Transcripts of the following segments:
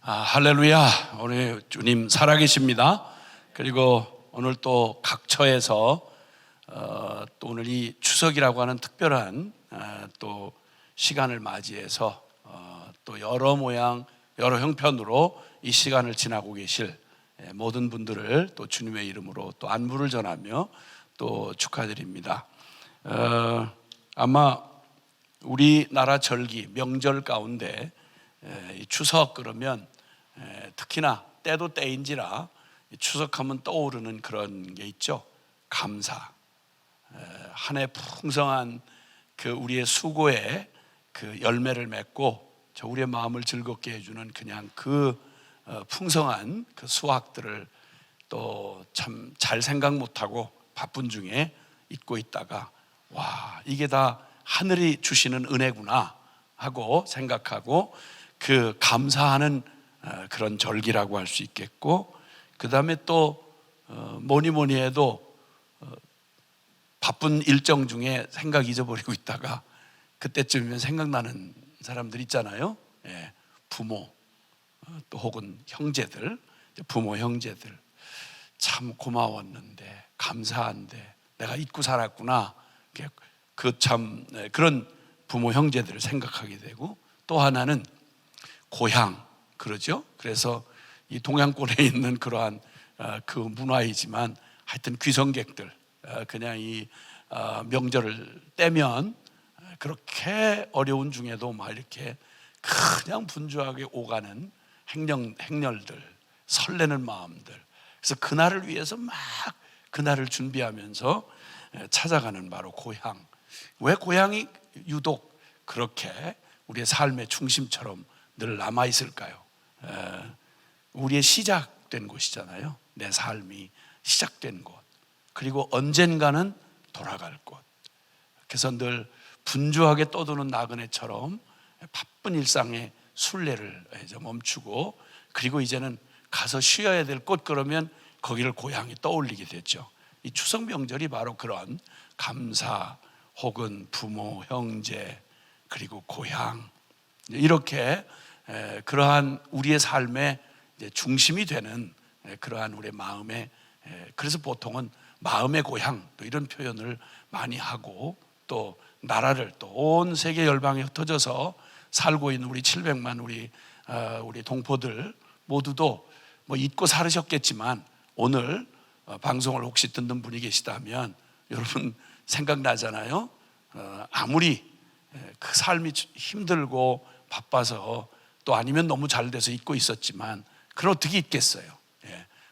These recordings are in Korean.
할렐루야. 오늘 주님 살아계십니다. 그리고 오늘 또 각처에서 또 오늘 이 추석이라고 하는 특별한 또 시간을 맞이해서 또 여러 모양 여러 형편으로 이 시간을 지나고 계실 모든 분들을 또 주님의 이름으로 또 안부를 전하며 또 축하드립니다. 아마 우리나라 절기 명절 가운데 이 추석 그러면 특히나 때도 때인지라 추석하면 떠오르는 그런 게 있죠. 감사. 한 해 풍성한 그 우리의 수고에 그 열매를 맺고 저 우리의 마음을 즐겁게 해주는 그냥 그 풍성한 그 수확들을 또 참 잘 생각 못하고 바쁜 중에 잊고 있다가 와, 이게 다 하늘이 주시는 은혜구나 하고 생각하고 그 감사하는 그런 절기라고 할 수 있겠고, 그 다음에 또 뭐니 해도 바쁜 일정 중에 생각 잊어버리고 있다가 그때쯤이면 생각나는 사람들 있잖아요. 부모 또 혹은 형제들, 부모 형제들 참 고마웠는데 감사한데 내가 잊고 살았구나. 그 참 그런 부모 형제들을 생각하게 되고, 또 하나는 고향, 그러죠. 그래서 이 동양권에 있는 그러한 그 문화이지만 하여튼 귀성객들 그냥 이 명절을 떼면 그렇게 어려운 중에도 막 이렇게 그냥 분주하게 오가는 행렬들, 설레는 마음들. 그래서 그날을 위해서 막 그날을 준비하면서 찾아가는 바로 고향. 왜 고향이 유독 그렇게 우리의 삶의 중심처럼 늘 남아있을까요? 우리의 시작된 곳이잖아요. 내 삶이 시작된 곳, 그리고 언젠가는 돌아갈 곳. 그래서 늘 분주하게 떠도는 나그네처럼 바쁜 일상의 순례를 이제 멈추고, 그리고 이제는 가서 쉬어야 될 곳, 그러면 거기를 고향이 떠올리게 됐죠. 이 추석 명절이 바로 그런 감사 혹은 부모, 형제, 그리고 고향, 이렇게 그러한 우리의 삶의 중심이 되는 그러한 우리의 마음의, 그래서 보통은 마음의 고향 또 이런 표현을 많이 하고, 또 나라를 또 온 세계 열방에 흩어져서 살고 있는 우리 700만 우리 동포들 모두도 뭐 잊고 살으셨겠지만 오늘 방송을 혹시 듣는 분이 계시다면 여러분 생각나잖아요. 아무리 그 삶이 힘들고 바빠서 또 아니면 너무 잘 돼서 잊고 있었지만 그럼 어떻게 잊겠어요.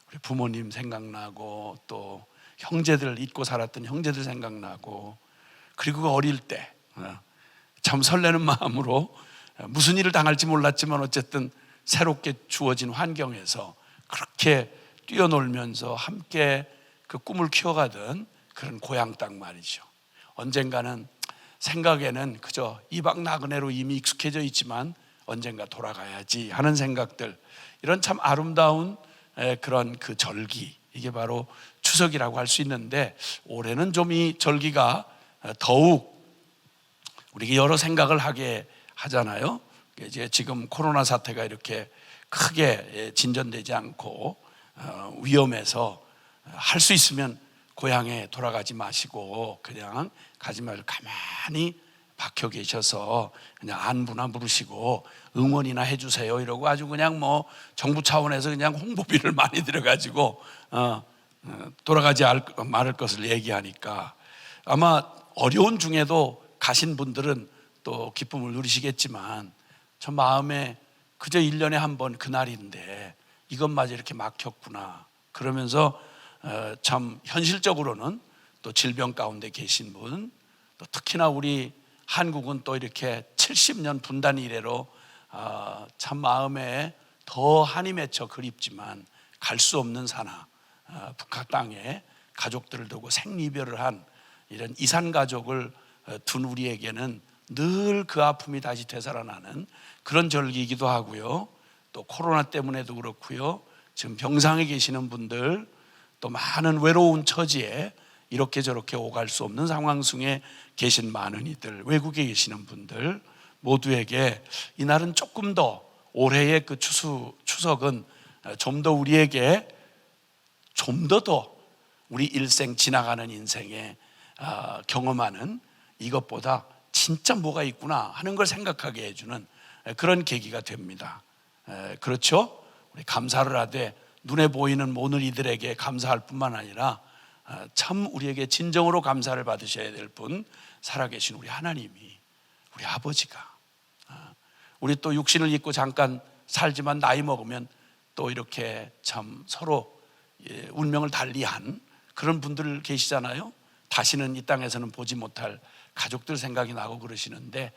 우리 부모님 생각나고 또 형제들, 잊고 살았던 형제들 생각나고, 그리고 그 어릴 때 참 설레는 마음으로 무슨 일을 당할지 몰랐지만 어쨌든 새롭게 주어진 환경에서 그렇게 뛰어놀면서 함께 그 꿈을 키워가던 그런 고향 땅 말이죠. 언젠가는 생각에는 그저 이방 나그네로 이미 익숙해져 있지만 언젠가 돌아가야지 하는 생각들, 이런 참 아름다운 그런 그 절기, 이게 바로 추석이라고 할 수 있는데, 올해는 좀 이 절기가 더욱 우리에게 여러 생각을 하게 하잖아요. 이제 지금 코로나 사태가 이렇게 크게 진전되지 않고 위험해서 할 수 있으면 고향에 돌아가지 마시고 그냥 가지 말고 가만히 박혀 계셔서 그냥 안부나 물으시고 응원이나 해주세요 이러고 아주 그냥 뭐 정부 차원에서 그냥 홍보비를 많이 들여가지고 돌아가지 말을 것을 얘기하니까 아마 어려운 중에도 가신 분들은 또 기쁨을 누리시겠지만 저 마음에 그저 1년에 한 번 그날인데 이것마저 이렇게 막혔구나 그러면서 참 현실적으로는 또 질병 가운데 계신 분, 또 특히나 우리 한국은 또 이렇게 70년 분단 이래로 참 마음에 더 한이 맺혀 그립지만 갈 수 없는 산하 북한 땅에 가족들을 두고 생이별을 한 이런 이산 가족을 둔 우리에게는 늘 그 아픔이 다시 되살아나는 그런 절기이기도 하고요. 또 코로나 때문에도 그렇고요. 지금 병상에 계시는 분들, 또 많은 외로운 처지에 이렇게 저렇게 오갈 수 없는 상황 중에 계신 많은 이들, 외국에 계시는 분들 모두에게 이날은 조금 더 올해의 그 추석은 좀 더 우리에게 좀 더 우리 일생 지나가는 인생에 경험하는 이것보다 진짜 뭐가 있구나 하는 걸 생각하게 해주는 그런 계기가 됩니다. 그렇죠? 우리 감사를 하되 눈에 보이는 오늘 이들에게 감사할 뿐만 아니라 참 우리에게 진정으로 감사를 받으셔야 될 분, 살아계신 우리 하나님이, 우리 아버지가, 우리 또 육신을 입고 잠깐 살지만 나이 먹으면 또 이렇게 참 서로 운명을 달리한 그런 분들 계시잖아요. 다시는 이 땅에서는 보지 못할 가족들 생각이 나고 그러시는데,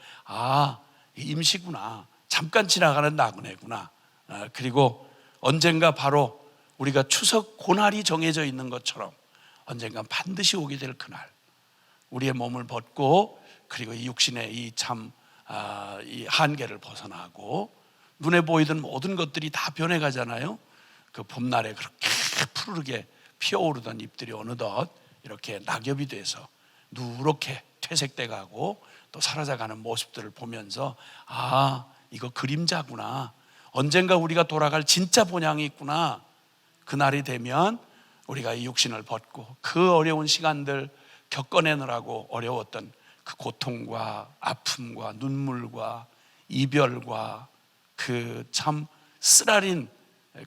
임시구나, 잠깐 지나가는 나그네구나. 그리고 언젠가 바로 우리가 추석 고날이 정해져 있는 것처럼 언젠가 반드시 오게 될 그날, 우리의 몸을 벗고 그리고 이 육신의 이 한계를 벗어나고 눈에 보이던 모든 것들이 다 변해가잖아요. 그 봄날에 그렇게 푸르게 피어오르던 잎들이 어느덧 이렇게 낙엽이 돼서 누렇게 퇴색돼 가고 또 사라져가는 모습들을 보면서 이거 그림자구나, 언젠가 우리가 돌아갈 진짜 본향이 있구나. 그날이 되면 우리가 이 육신을 벗고 그 어려운 시간들 겪어내느라고 어려웠던 그 고통과 아픔과 눈물과 이별과 그 참 쓰라린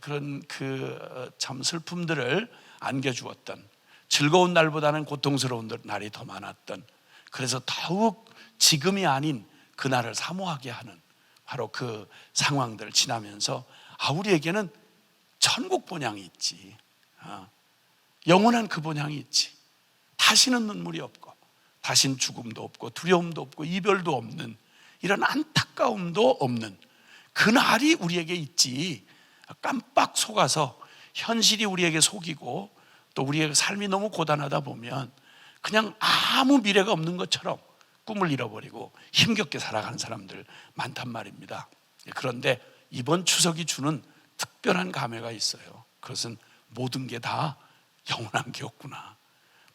그런 그 참 슬픔들을 안겨주었던, 즐거운 날보다는 고통스러운 날이 더 많았던, 그래서 더욱 지금이 아닌 그날을 사모하게 하는 바로 그 상황들을 지나면서 우리에게는 천국 본향이 있지, 영원한 그 본향이 있지, 다시는 눈물이 없고 다신 죽음도 없고 두려움도 없고 이별도 없는, 이런 안타까움도 없는 그날이 우리에게 있지. 깜빡 속아서 현실이 우리에게 속이고 또 우리의 삶이 너무 고단하다 보면 그냥 아무 미래가 없는 것처럼 꿈을 잃어버리고 힘겹게 살아가는 사람들 많단 말입니다. 그런데 이번 추석이 주는 특별한 감회가 있어요. 그것은 모든 게 다 영원한 게 없구나.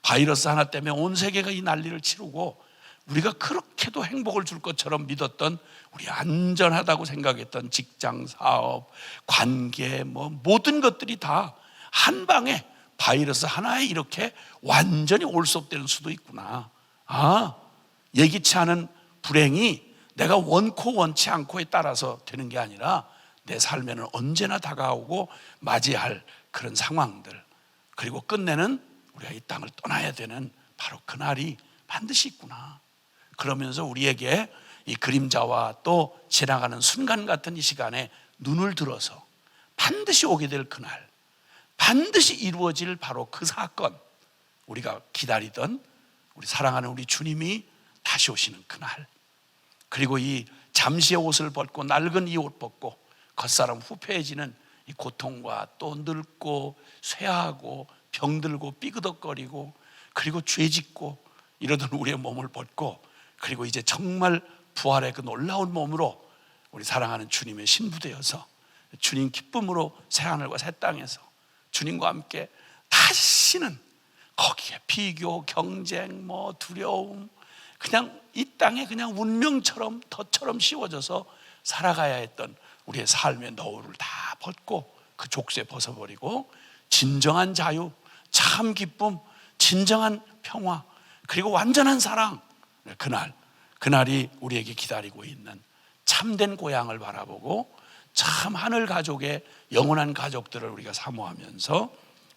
바이러스 하나 때문에 온 세계가 이 난리를 치르고 우리가 그렇게도 행복을 줄 것처럼 믿었던, 우리 안전하다고 생각했던 직장, 사업, 관계, 모든 것들이 다 한 방에 바이러스 하나에 이렇게 완전히 올속되는 수도 있구나. 예기치 않은 불행이 내가 원코 원치 않고에 따라서 되는 게 아니라 내 삶에는 언제나 다가오고 맞이할 그런 상황들, 그리고 끝내는 우리가 이 땅을 떠나야 되는 바로 그날이 반드시 있구나. 그러면서 우리에게 이 그림자와 또 지나가는 순간 같은 이 시간에 눈을 들어서 반드시 오게 될 그날, 반드시 이루어질 바로 그 사건, 우리가 기다리던 우리 사랑하는 우리 주님이 다시 오시는 그날, 그리고 이 잠시의 옷을 벗고 낡은 이 옷 벗고 겉사람 후패해지는 이 고통과 또 늙고 쇠하고 병들고 삐그덕거리고 그리고 죄짓고 이러던 우리의 몸을 벗고, 그리고 이제 정말 부활의 그 놀라운 몸으로 우리 사랑하는 주님의 신부되어서 주님 기쁨으로 새하늘과 새 땅에서 주님과 함께 다시는 거기에 비교, 경쟁, 두려움, 그냥 이 땅에 그냥 운명처럼 덫처럼 씌워져서 살아가야 했던 우리의 삶의 너울을 다 벗고 그 족쇄 벗어버리고 진정한 자유, 참 기쁨, 진정한 평화, 그리고 완전한 사랑, 그날이 우리에게 기다리고 있는 참된 고향을 바라보고 참 하늘 가족의 영원한 가족들을 우리가 사모하면서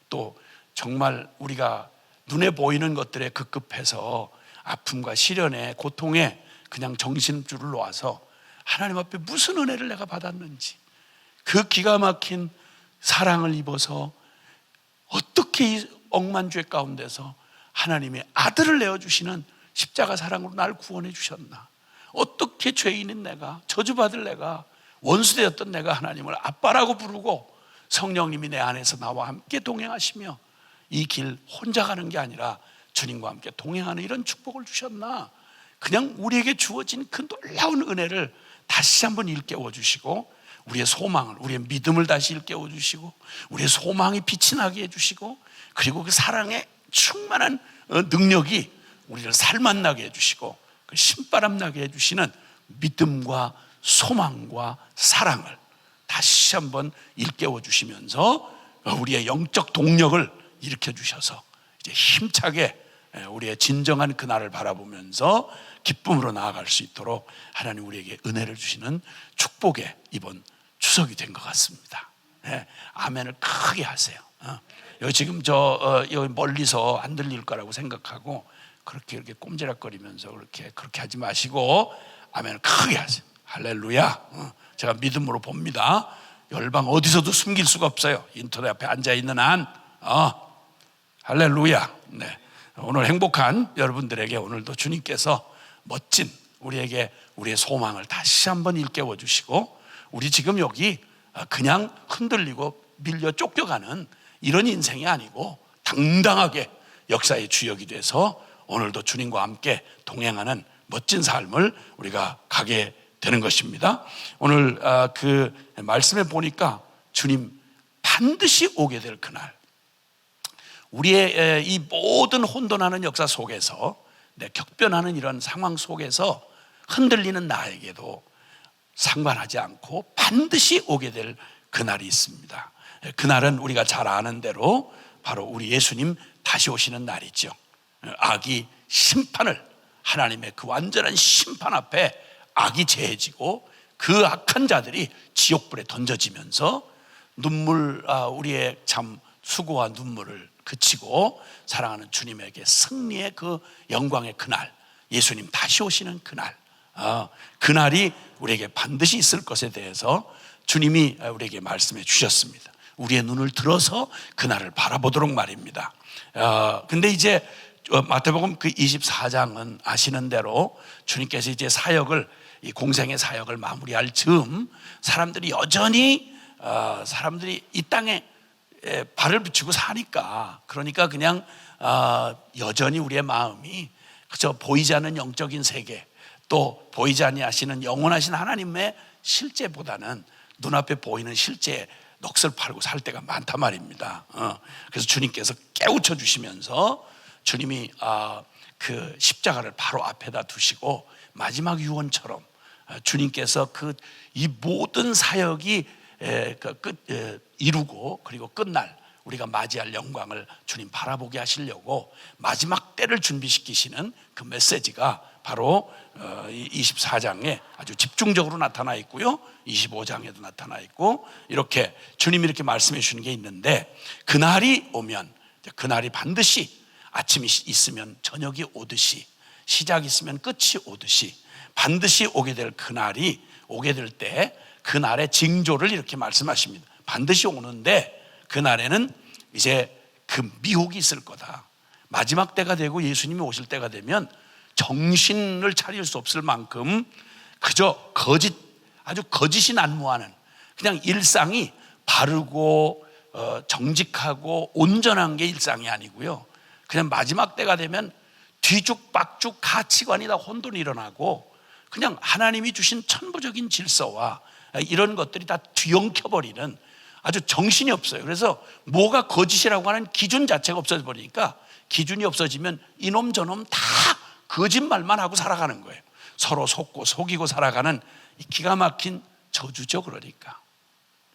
또 정말 우리가 눈에 보이는 것들에 급급해서 아픔과 시련에 고통에 그냥 정신줄을 놓아서 하나님 앞에 무슨 은혜를 내가 받았는지, 그 기가 막힌 사랑을 입어서 어떻게 이 억만죄 가운데서 하나님의 아들을 내어주시는 십자가 사랑으로 날 구원해 주셨나, 어떻게 죄인인 내가, 저주받을 내가, 원수되었던 내가 하나님을 아빠라고 부르고 성령님이 내 안에서 나와 함께 동행하시며 이 길 혼자 가는 게 아니라 주님과 함께 동행하는 이런 축복을 주셨나. 그냥 우리에게 주어진 그 놀라운 은혜를 다시 한번 일깨워 주시고 우리의 소망을, 우리의 믿음을 다시 일깨워 주시고 우리의 소망이 빛이 나게 해주시고 그리고 그 사랑의 충만한 능력이 우리를 살맛나게 해주시고 그 신바람 나게 해주시는 믿음과 소망과 사랑을 다시 한번 일깨워 주시면서 우리의 영적 동력을 일으켜 주셔서 이제 힘차게 우리의 진정한 그날을 바라보면서 기쁨으로 나아갈 수 있도록 하나님 우리에게 은혜를 주시는 축복의 이번 추석이 된 것 같습니다. 아멘을 크게 하세요. 여기 지금 여기 멀리서 안 들릴 거라고 생각하고 그렇게 이렇게 꼼지락거리면서 그렇게 하지 마시고 아멘을 크게 하세요. 할렐루야. 제가 믿음으로 봅니다. 열방 어디서도 숨길 수가 없어요. 인터넷 앞에 앉아 있는 한. 할렐루야. 네. 오늘 행복한 여러분들에게 오늘도 주님께서 멋진 우리에게 우리의 소망을 다시 한번 일깨워 주시고, 우리 지금 여기 그냥 흔들리고 밀려 쫓겨가는 이런 인생이 아니고 당당하게 역사의 주역이 돼서 오늘도 주님과 함께 동행하는 멋진 삶을 우리가 가게 되는 것입니다. 오늘 그 말씀에 보니까 주님 반드시 오게 될 그날, 우리의 이 모든 혼돈하는 역사 속에서, 격변하는 이런 상황 속에서 흔들리는 나에게도 상관하지 않고 반드시 오게 될 그날이 있습니다. 그날은 우리가 잘 아는 대로 바로 우리 예수님 다시 오시는 날이죠. 악이 심판을, 하나님의 그 완전한 심판 앞에 악이 제해지고 그 악한 자들이 지옥불에 던져지면서 우리의 참 수고와 눈물을 그치고 사랑하는 주님에게 승리의 그 영광의 그날, 예수님 다시 오시는 그날, 그날이 우리에게 반드시 있을 것에 대해서 주님이 우리에게 말씀해 주셨습니다. 우리의 눈을 들어서 그날을 바라보도록 말입니다. 근데 이제 마태복음 그 24장은 아시는 대로 주님께서 이제 이 공생의 사역을 마무리할 즈음 사람들이 여전히 사람들이 이 땅에 발을 붙이고 사니까, 그러니까 그냥 여전히 우리의 마음이 그저 보이지 않는 영적인 세계, 또 보이지 아니하시는 영원하신 하나님의 실제보다는 눈앞에 보이는 실제에 넋을 팔고 살 때가 많단 말입니다. 그래서 주님께서 깨우쳐 주시면서 주님이 그 십자가를 바로 앞에다 두시고 마지막 유언처럼 주님께서 이 모든 사역이 이루고 그리고 끝날 우리가 맞이할 영광을 주님 바라보게 하시려고 마지막 때를 준비시키시는 그 메시지가 바로 24장에 아주 집중적으로 나타나 있고요, 25장에도 나타나 있고, 이렇게 주님이 이렇게 말씀해 주시는 게 있는데, 그날이 오면, 그날이 반드시 아침이 있으면 저녁이 오듯이, 시작이 있으면 끝이 오듯이 반드시 오게 될 그날이 오게 될 때, 그날의 징조를 이렇게 말씀하십니다. 반드시 오는데 그날에는 이제 그 미혹이 있을 거다. 마지막 때가 되고 예수님이 오실 때가 되면 정신을 차릴 수 없을 만큼 그저 아주 거짓이 난무하는, 그냥 일상이 바르고 정직하고 온전한 게 일상이 아니고요, 그냥 마지막 때가 되면 뒤죽박죽 가치관이 다 혼돈이 일어나고 그냥 하나님이 주신 천부적인 질서와 이런 것들이 다 뒤엉켜버리는, 아주 정신이 없어요. 그래서 뭐가 거짓이라고 하는 기준 자체가 없어져 버리니까, 기준이 없어지면 이놈 저놈 다 거짓말만 하고 살아가는 거예요. 서로 속고 속이고 살아가는 기가 막힌 저주죠. 그러니까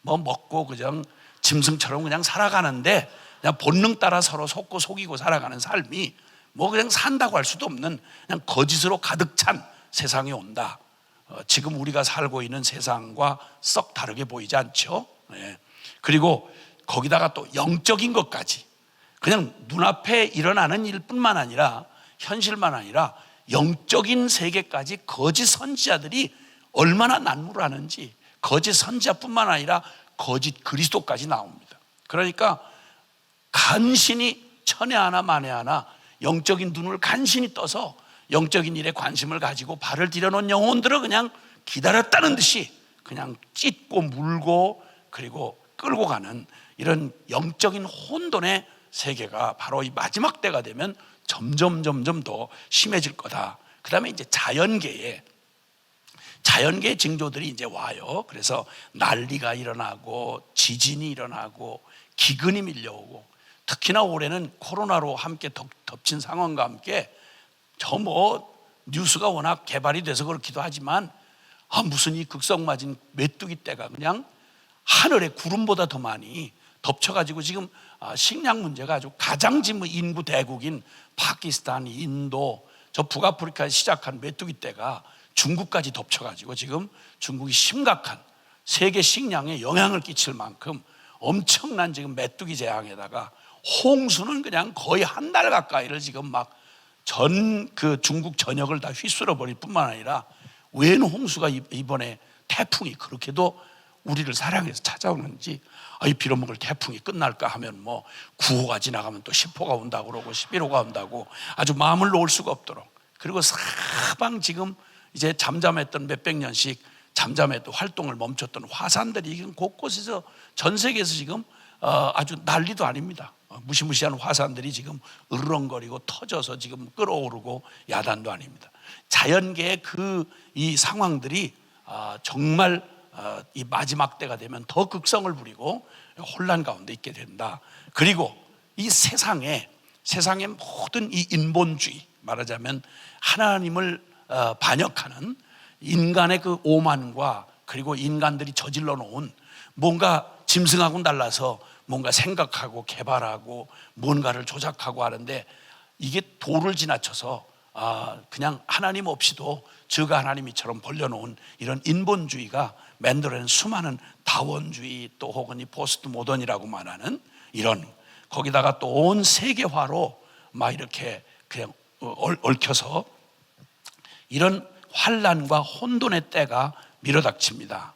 뭐 먹고 그냥 짐승처럼 그냥 살아가는데, 그냥 본능 따라 서로 속고 속이고 살아가는 삶이 뭐 그냥 산다고 할 수도 없는 그냥 거짓으로 가득 찬 세상이 온다. 지금 우리가 살고 있는 세상과 썩 다르게 보이지 않죠? 그리고 거기다가 또 영적인 것까지, 그냥 눈앞에 일어나는 일뿐만 아니라 현실만 아니라 영적인 세계까지 거짓 선지자들이 얼마나 난무를 하는지, 거짓 선지자뿐만 아니라 거짓 그리스도까지 나옵니다. 그러니까 간신히 천에 하나 만에 하나 영적인 눈을 간신히 떠서 영적인 일에 관심을 가지고 발을 들여놓은 영혼들을 그냥 기다렸다는 듯이 그냥 찢고 물고 그리고 끌고 가는 이런 영적인 혼돈의 세계가 바로 이 마지막 때가 되면 점점 더 심해질 거다. 그 다음에 이제 자연계의 징조들이 이제 와요. 그래서 난리가 일어나고 지진이 일어나고 기근이 밀려오고, 특히나 올해는 코로나로 함께 덮친 상황과 함께 뉴스가 워낙 개발이 돼서 그렇기도 하지만 무슨 이 극성맞은 메뚜기 떼가 그냥 하늘의 구름보다 더 많이 덮쳐가지고 지금 식량 문제가 아주 가장 지금 인구 대국인 파키스탄, 인도, 저 북아프리카에 시작한 메뚜기 떼가 중국까지 덮쳐가지고 지금 중국이 심각한 세계 식량에 영향을 끼칠 만큼 엄청난 지금 메뚜기 재앙에다가 홍수는 그냥 거의 한 달 가까이를 지금 막 그 중국 전역을 다 휘쓸어 버릴 뿐만 아니라 웬 홍수가 이번에 태풍이 그렇게도 우리를 사랑해서 찾아오는지, 이 빌어먹을 태풍이 끝날까 하면 뭐 9호가 지나가면 또 10호가 온다고 그러고 11호가 온다고 아주 마음을 놓을 수가 없도록, 그리고 사방 지금 이제 잠잠했던 몇백 년씩 잠잠했던 활동을 멈췄던 화산들이 지금 곳곳에서 전 세계에서 지금 아주 난리도 아닙니다. 무시무시한 화산들이 지금 으르렁거리고 터져서 지금 끓어오르고 야단도 아닙니다. 자연계의 이 상황들이 정말 이 마지막 때가 되면 더 극성을 부리고 혼란 가운데 있게 된다. 그리고 이 세상의 모든 이 인본주의, 말하자면 하나님을 반역하는 인간의 그 오만과 그리고 인간들이 저질러 놓은 뭔가 짐승하고는 달라서 뭔가 생각하고 개발하고 뭔가를 조작하고 하는데, 이게 도를 지나쳐서 그냥 하나님 없이도 저가 하나님이처럼 벌려놓은 이런 인본주의가 만들어낸 수많은 다원주의, 또 혹은 이 포스트 모던이라고 말하는 이런, 거기다가 또 온 세계화로 막 이렇게 그냥 얽혀서 이런 환란과 혼돈의 때가 밀어닥칩니다.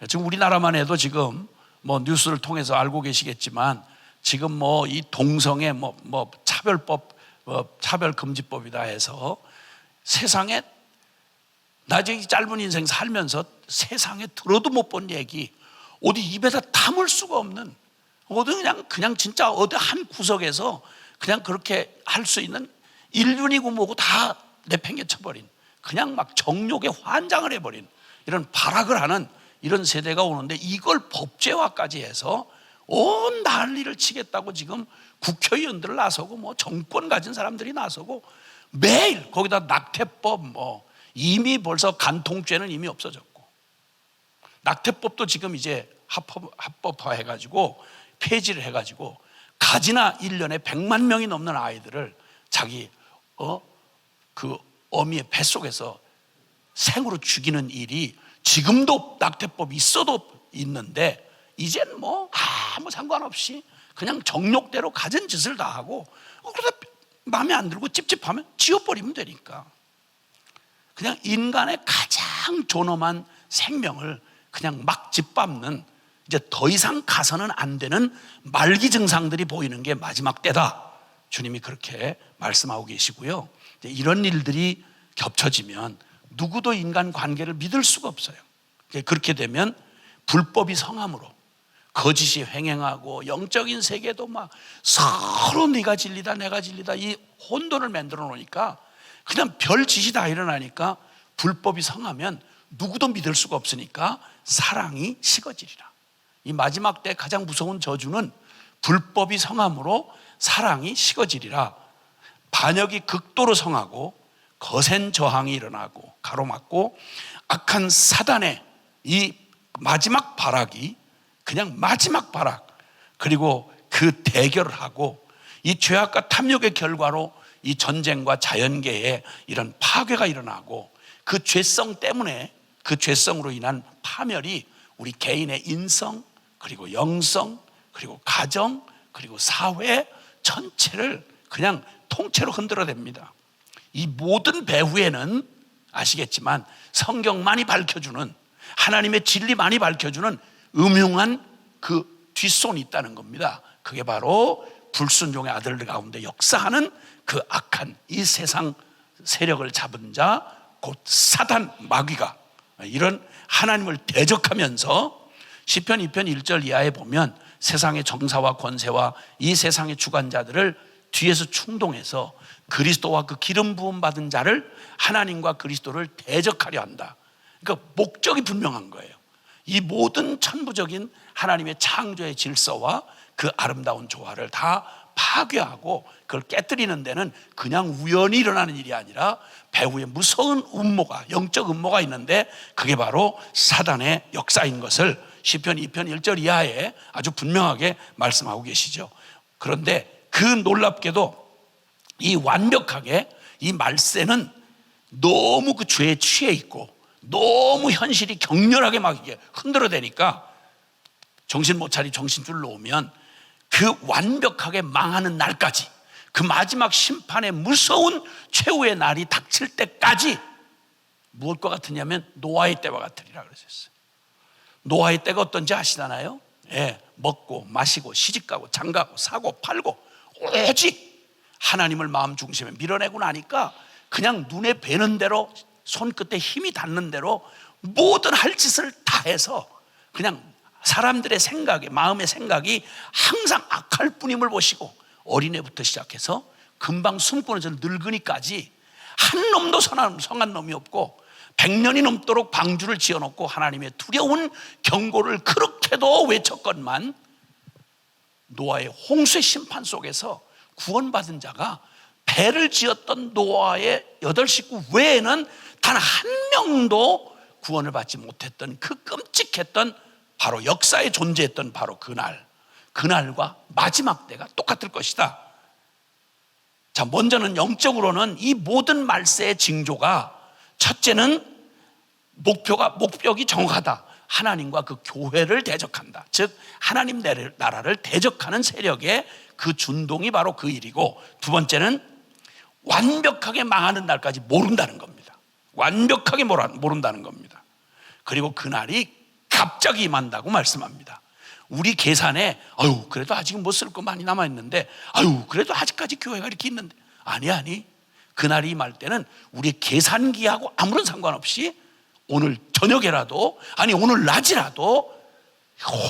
지금 우리나라만 해도 지금 뭐 뉴스를 통해서 알고 계시겠지만 지금 뭐 이 동성애 뭐 차별법, 차별금지법이다 해서 세상에, 나 저기 짧은 인생 살면서 세상에 들어도 못 본 얘기, 어디 입에다 담을 수가 없는, 어디 그냥 진짜 어디 한 구석에서 그냥 그렇게 할 수 있는, 인륜이고 뭐고 다 내팽개쳐버린, 그냥 막 정욕에 환장을 해버린 이런 발악을 하는 이런 세대가 오는데, 이걸 법제화까지 해서 온 난리를 치겠다고 지금 국회의원들 나서고 뭐 정권 가진 사람들이 나서고 매일 거기다 낙태법, 뭐 이미 벌써 간통죄는 이미 없어졌고, 낙태법도 지금 이제 합법화 해가지고 폐지를 해가지고 가지나 1년에 100만 명이 넘는 아이들을 자기 그 어미의 뱃속에서 생으로 죽이는 일이 지금도 낙태법이 있어도 있는데, 이젠 뭐 아무 상관없이 그냥 정욕대로 가진 짓을 다 하고, 그러다 마음에 안 들고 찝찝하면 지워버리면 되니까, 그냥 인간의 가장 존엄한 생명을 그냥 막 짓밟는, 이제 더 이상 가서는 안 되는 말기 증상들이 보이는 게 마지막 때다, 주님이 그렇게 말씀하고 계시고요. 이런 일들이 겹쳐지면 누구도 인간 관계를 믿을 수가 없어요. 그렇게 되면 불법이 성함으로 거짓이 횡행하고, 영적인 세계도 막 서로 네가 진리다 내가 진리다 이 혼돈을 만들어 놓으니까, 그냥 별짓이 다 일어나니까 불법이 성하면 누구도 믿을 수가 없으니까 사랑이 식어지리라. 이 마지막 때 가장 무서운 저주는 불법이 성함으로 사랑이 식어지리라. 반역이 극도로 성하고 거센 저항이 일어나고 가로막고, 악한 사단의 이 마지막 발악이, 그냥 마지막 발악, 그리고 그 대결을 하고, 이 죄악과 탐욕의 결과로 이 전쟁과 자연계에 이런 파괴가 일어나고, 그 죄성 때문에, 그 죄성으로 인한 파멸이 우리 개인의 인성, 그리고 영성, 그리고 가정, 그리고 사회 전체를 그냥 통째로 흔들어댑니다. 이 모든 배후에는 아시겠지만 성경만이 밝혀주는, 하나님의 진리만이 밝혀주는 음흉한 그 뒷손이 있다는 겁니다. 그게 바로 불순종의 아들들 가운데 역사하는 그 악한 이 세상 세력을 잡은 자, 곧 사단 마귀가 이런 하나님을 대적하면서, 시편 2편 1절 이하에 보면 세상의 정사와 권세와 이 세상의 주관자들을 뒤에서 충동해서 그리스도와 그 기름 부음 받은 자를, 하나님과 그리스도를 대적하려 한다. 그러니까 목적이 분명한 거예요. 이 모든 천부적인 하나님의 창조의 질서와 그 아름다운 조화를 다 파괴하고 그걸 깨뜨리는 데는 그냥 우연히 일어나는 일이 아니라 배후에 무서운 음모가, 영적 음모가 있는데, 그게 바로 사단의 역사인 것을 시편 2편 1절 이하에 아주 분명하게 말씀하고 계시죠. 그런데 그 놀랍게도 이 완벽하게 이 말세는 너무 그 죄에 취해 있고 너무 현실이 격렬하게 막 이게 흔들어대니까 정신 못 차리고 정신줄 놓으면 그 완벽하게 망하는 날까지, 그 마지막 심판의 무서운 최후의 날이 닥칠 때까지 무엇과 같으냐면 노아의 때와 같으리라 그러셨어요. 노아의 때가 어떤지 아시잖아요. 예, 먹고 마시고 시집가고 장가고 사고 팔고 오직 하나님을 마음 중심에 밀어내고 나니까 그냥 눈에 뵈는 대로 손끝에 힘이 닿는 대로 모든 할 짓을 다 해서 그냥 사람들의 생각에, 마음의 생각이 항상 악할 뿐임을 보시고 어린애부터 시작해서 금방 숨고는 늙은이까지 한 놈도 성한 놈이 없고 100년이 넘도록 방주를 지어놓고 하나님의 두려운 경고를 그렇게도 외쳤건만 노아의 홍수의 심판 속에서 구원받은 자가 배를 지었던 노아의 8식구 외에는 단 한 명도 구원을 받지 못했던 그 끔찍했던 바로 역사에 존재했던 바로 그날과 마지막 때가 똑같을 것이다. 자, 먼저는 영적으로는 이 모든 말세의 징조가 첫째는 목적이 정확하다. 하나님과 그 교회를 대적한다. 즉 하나님 나라를 대적하는 세력의 그 준동이 바로 그 일이고, 두 번째는 완벽하게 망하는 날까지 모른다는 겁니다. 완벽하게 모른다는 겁니다. 그리고 그날이 갑자기 임한다고 말씀합니다. 우리 계산에 그래도 아직은 못 쓸 거 많이 남아있는데 그래도 아직까지 교회가 이렇게 있는데, 아니 그날이 임할 때는 우리 계산기하고 아무런 상관없이 오늘 저녁에라도, 아니 오늘 낮이라도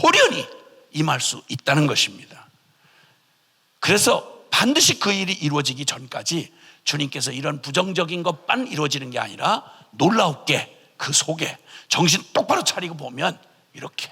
호련히 임할 수 있다는 것입니다. 그래서 반드시 그 일이 이루어지기 전까지 주님께서 이런 부정적인 것만 이루어지는 게 아니라 놀라웠게 그 속에 정신 똑바로 차리고 보면 이렇게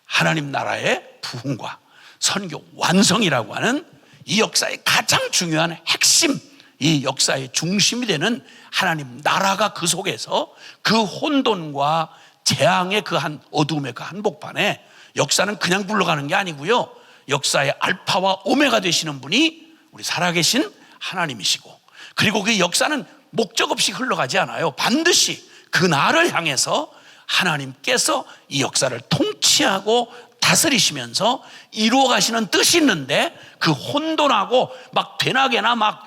하나님 나라의 부흥과 선교 완성이라고 하는 이 역사의 가장 중요한 핵심, 이 역사의 중심이 되는 하나님 나라가 그 속에서 그 혼돈과 재앙의 그 한 어두움의 그 한복판에 역사는 그냥 굴러가는 게 아니고요, 역사의 알파와 오메가 되시는 분이 우리 살아계신 하나님이시고, 그리고 그 역사는 목적 없이 흘러가지 않아요. 반드시 그 날을 향해서 하나님께서 이 역사를 통치하고 다스리시면서 이루어 가시는 뜻이 있는데, 그 혼돈하고 막 되나게나 막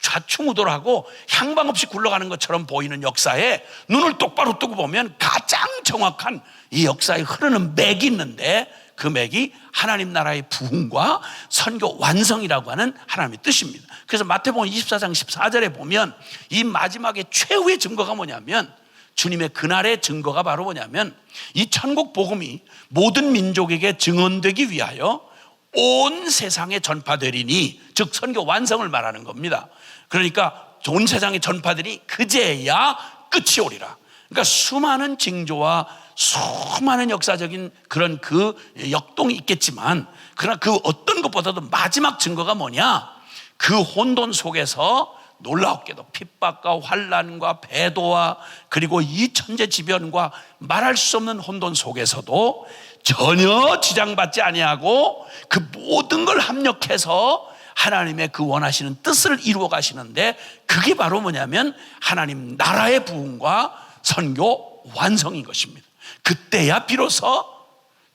좌충우돌하고 향방 없이 굴러가는 것처럼 보이는 역사에 눈을 똑바로 뜨고 보면 가장 정확한 이 역사에 흐르는 맥이 있는데, 그 맥이 하나님 나라의 부흥과 선교 완성이라고 하는 하나님의 뜻입니다. 그래서 마태복음 24장 14절에 보면 이 마지막에 최후의 증거가 뭐냐면, 주님의 그날의 증거가 바로 뭐냐면, 이 천국 복음이 모든 민족에게 증언되기 위하여 온 세상에 전파되리니, 즉 선교 완성을 말하는 겁니다. 그러니까 온 세상에 전파되니 그제야 끝이 오리라. 그러니까 수많은 징조와 수많은 역사적인 그런 그 역동이 있겠지만, 그러나 그 어떤 것보다도 마지막 증거가 뭐냐, 그 혼돈 속에서 놀랍게도 핍박과 환난과 배도와 그리고 이 천재지변과 말할 수 없는 혼돈 속에서도 전혀 지장받지 아니하고 그 모든 걸 합력해서 하나님의 그 원하시는 뜻을 이루어 가시는데, 그게 바로 뭐냐면 하나님 나라의 부흥과 선교 완성인 것입니다. 그때야 비로소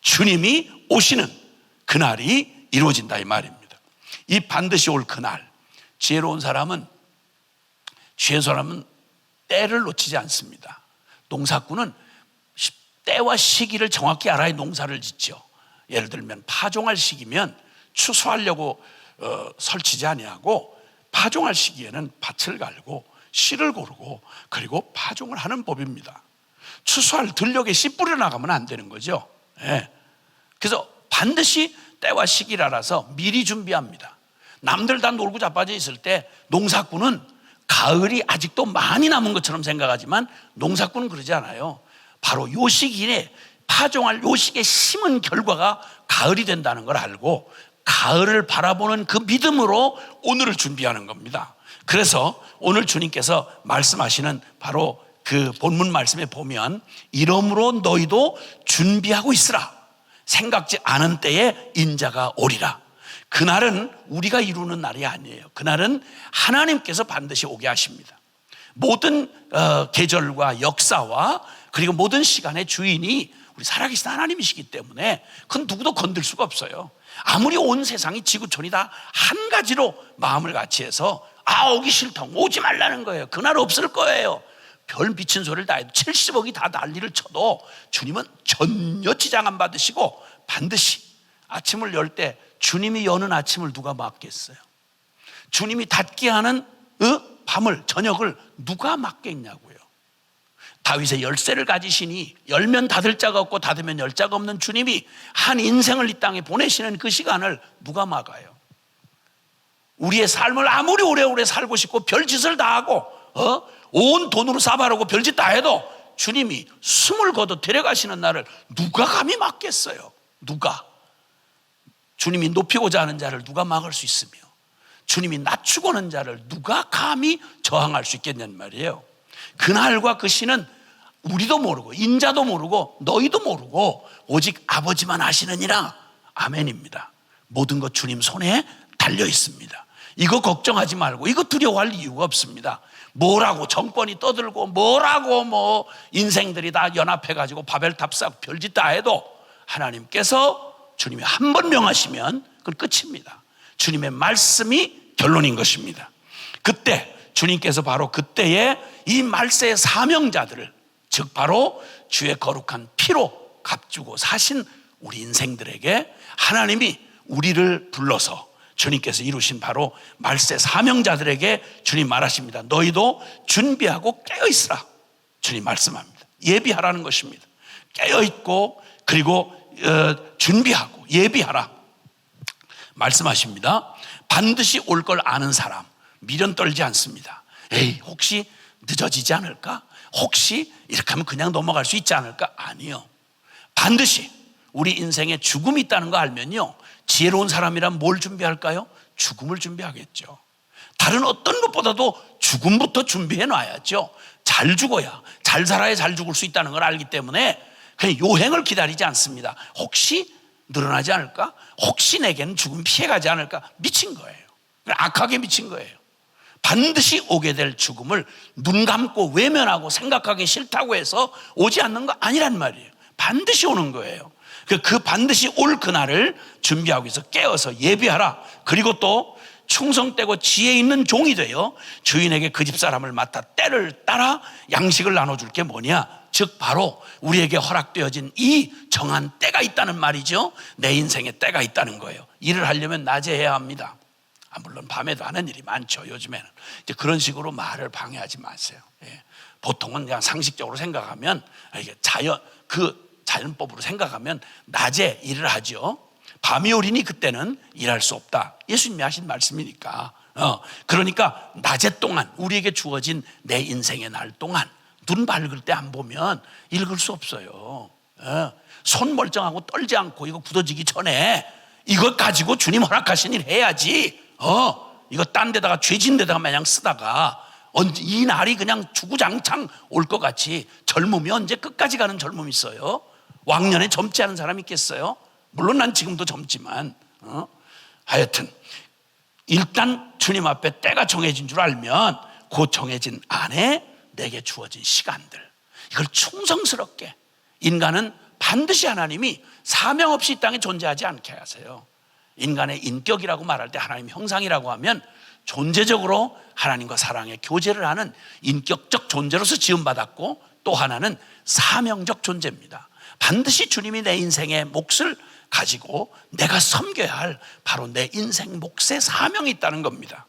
주님이 오시는 그날이 이루어진다 이 말입니다. 이 반드시 올 그날, 지혜로운 사람은 때를 놓치지 않습니다. 농사꾼은 때와 시기를 정확히 알아야 농사를 짓죠. 예를 들면 파종할 시기면 추수하려고 설치지 아니하고, 파종할 시기에는 밭을 갈고 씨를 고르고 그리고 파종을 하는 법입니다. 추수할 들녘에 씨 뿌려 나가면 안 되는 거죠. 예. 그래서 반드시 때와 시기를 알아서 미리 준비합니다. 남들 다 놀고 자빠져 있을 때 농사꾼은 가을이 아직도 많이 남은 것처럼 생각하지만, 농사꾼은 그러지 않아요. 바로 요 시기에 파종할 요 시기에 심은 결과가 가을이 된다는 걸 알고 가을을 바라보는 그 믿음으로 오늘을 준비하는 겁니다. 그래서 오늘 주님께서 말씀하시는 바로 그 본문 말씀에 보면 이러므로 너희도 준비하고 있으라. 생각지 않은 때에 인자가 오리라. 그날은 우리가 이루는 날이 아니에요. 그날은 하나님께서 반드시 오게 하십니다. 모든 계절과 역사와 그리고 모든 시간의 주인이 우리 살아계신 하나님이시기 때문에 그건 누구도 건들 수가 없어요. 아무리 온 세상이 지구촌이 다 한 가지로 마음을 같이 해서 오기 싫다, 오지 말라는 거예요. 그날 없을 거예요. 별 미친 소리를 다 해도 70억이 다 난리를 쳐도 주님은 전혀 지장 안 받으시고 반드시 아침을 열 때 주님이 여는 아침을 누가 막겠어요? 주님이 닫게 하는 밤을, 저녁을 누가 막겠냐고요. 다윗의 열쇠를 가지시니 열면 닫을 자가 없고 닫으면 열 자가 없는 주님이 한 인생을 이 땅에 보내시는 그 시간을 누가 막아요? 우리의 삶을 아무리 오래오래 살고 싶고 별짓을 다 하고 온 돈으로 사바르고 별짓 다 해도 주님이 숨을 거둬 데려가시는 날을 누가 감히 막겠어요? 누가? 주님이 높이고자 하는 자를 누가 막을 수 있으며 주님이 낮추고 하는 자를 누가 감히 저항할 수 있겠냐는 말이에요. 그날과 그 시는 우리도 모르고 인자도 모르고 너희도 모르고 오직 아버지만 아시느니라. 아멘입니다. 모든 것 주님 손에 달려 있습니다. 이거 걱정하지 말고 이거 두려워할 이유가 없습니다. 뭐라고 정권이 떠들고 뭐라고 인생들이 다 연합해가지고 바벨탑 쌓고 별짓 다 해도 하나님께서 주님이 한 번 명하시면 그건 끝입니다. 주님의 말씀이 결론인 것입니다. 그때 주님께서 바로 그때에 이 말세의 사명자들을, 즉 바로 주의 거룩한 피로 값주고 사신 우리 인생들에게 하나님이 우리를 불러서 주님께서 이루신 바로 말세 사명자들에게 주님 말하십니다. 너희도 준비하고 깨어있으라. 주님 말씀합니다. 예비하라는 것입니다. 깨어있고 그리고 준비하고 예비하라 말씀하십니다. 반드시 올 걸 아는 사람 미련 떨지 않습니다. 에이, 혹시 늦어지지 않을까? 혹시 이렇게 하면 그냥 넘어갈 수 있지 않을까? 아니요. 반드시 우리 인생에 죽음이 있다는 거 알면요, 지혜로운 사람이란 뭘 준비할까요? 죽음을 준비하겠죠. 다른 어떤 것보다도 죽음부터 준비해 놔야죠. 잘 죽어야, 잘 살아야 잘 죽을 수 있다는 걸 알기 때문에 그냥 요행을 기다리지 않습니다. 혹시 늘어나지 않을까? 혹시 내게는 죽음 피해가지 않을까? 미친 거예요. 악하게 미친 거예요. 반드시 오게 될 죽음을 눈 감고 외면하고 생각하기 싫다고 해서 오지 않는 거 아니란 말이에요. 반드시 오는 거예요. 그 반드시 올 그날을 준비하기 위해서 깨어서 예비하라. 그리고 또 충성되고 지혜 있는 종이 되어 주인에게 그 집사람을 맡아 때를 따라 양식을 나눠줄 게 뭐냐? 즉 바로 우리에게 허락되어진 이 정한 때가 있다는 말이죠. 내 인생에 때가 있다는 거예요. 일을 하려면 낮에 해야 합니다. 물론 밤에도 하는 일이 많죠. 요즘에는 이제 그런 식으로 말을 방해하지 마세요. 보통은 그냥 상식적으로 생각하면 이게 자연법으로 생각하면 낮에 일을 하죠. 밤이 오리니 그때는 일할 수 없다. 예수님이 하신 말씀이니까. 그러니까 낮에 동안 우리에게 주어진 내 인생의 날 동안 눈 밝을 때 안 보면 읽을 수 없어요. 손 멀쩡하고 떨지 않고 이거 굳어지기 전에 이걸 가지고 주님 허락하신 일 해야지. 이거 딴 데다가 죄진 데다가 마냥 쓰다가 이 날이 그냥 주구장창 올 것 같이 젊으면 언제 끝까지 가는 젊음이 있어요? 왕년에 젊지 않은 사람이 있겠어요? 물론 난 지금도 젊지만 하여튼 일단 주님 앞에 때가 정해진 줄 알면 그 정해진 안에 내게 주어진 시간들, 이걸 충성스럽게, 인간은 반드시 하나님이 사명 없이 이 땅에 존재하지 않게 하세요. 인간의 인격이라고 말할 때 하나님 형상이라고 하면 존재적으로 하나님과 사랑의 교제를 하는 인격적 존재로서 지음받았고, 또 하나는 사명적 존재입니다. 반드시 주님이 내 인생의 몫을 가지고 내가 섬겨야 할 바로 내 인생 몫의 사명이 있다는 겁니다.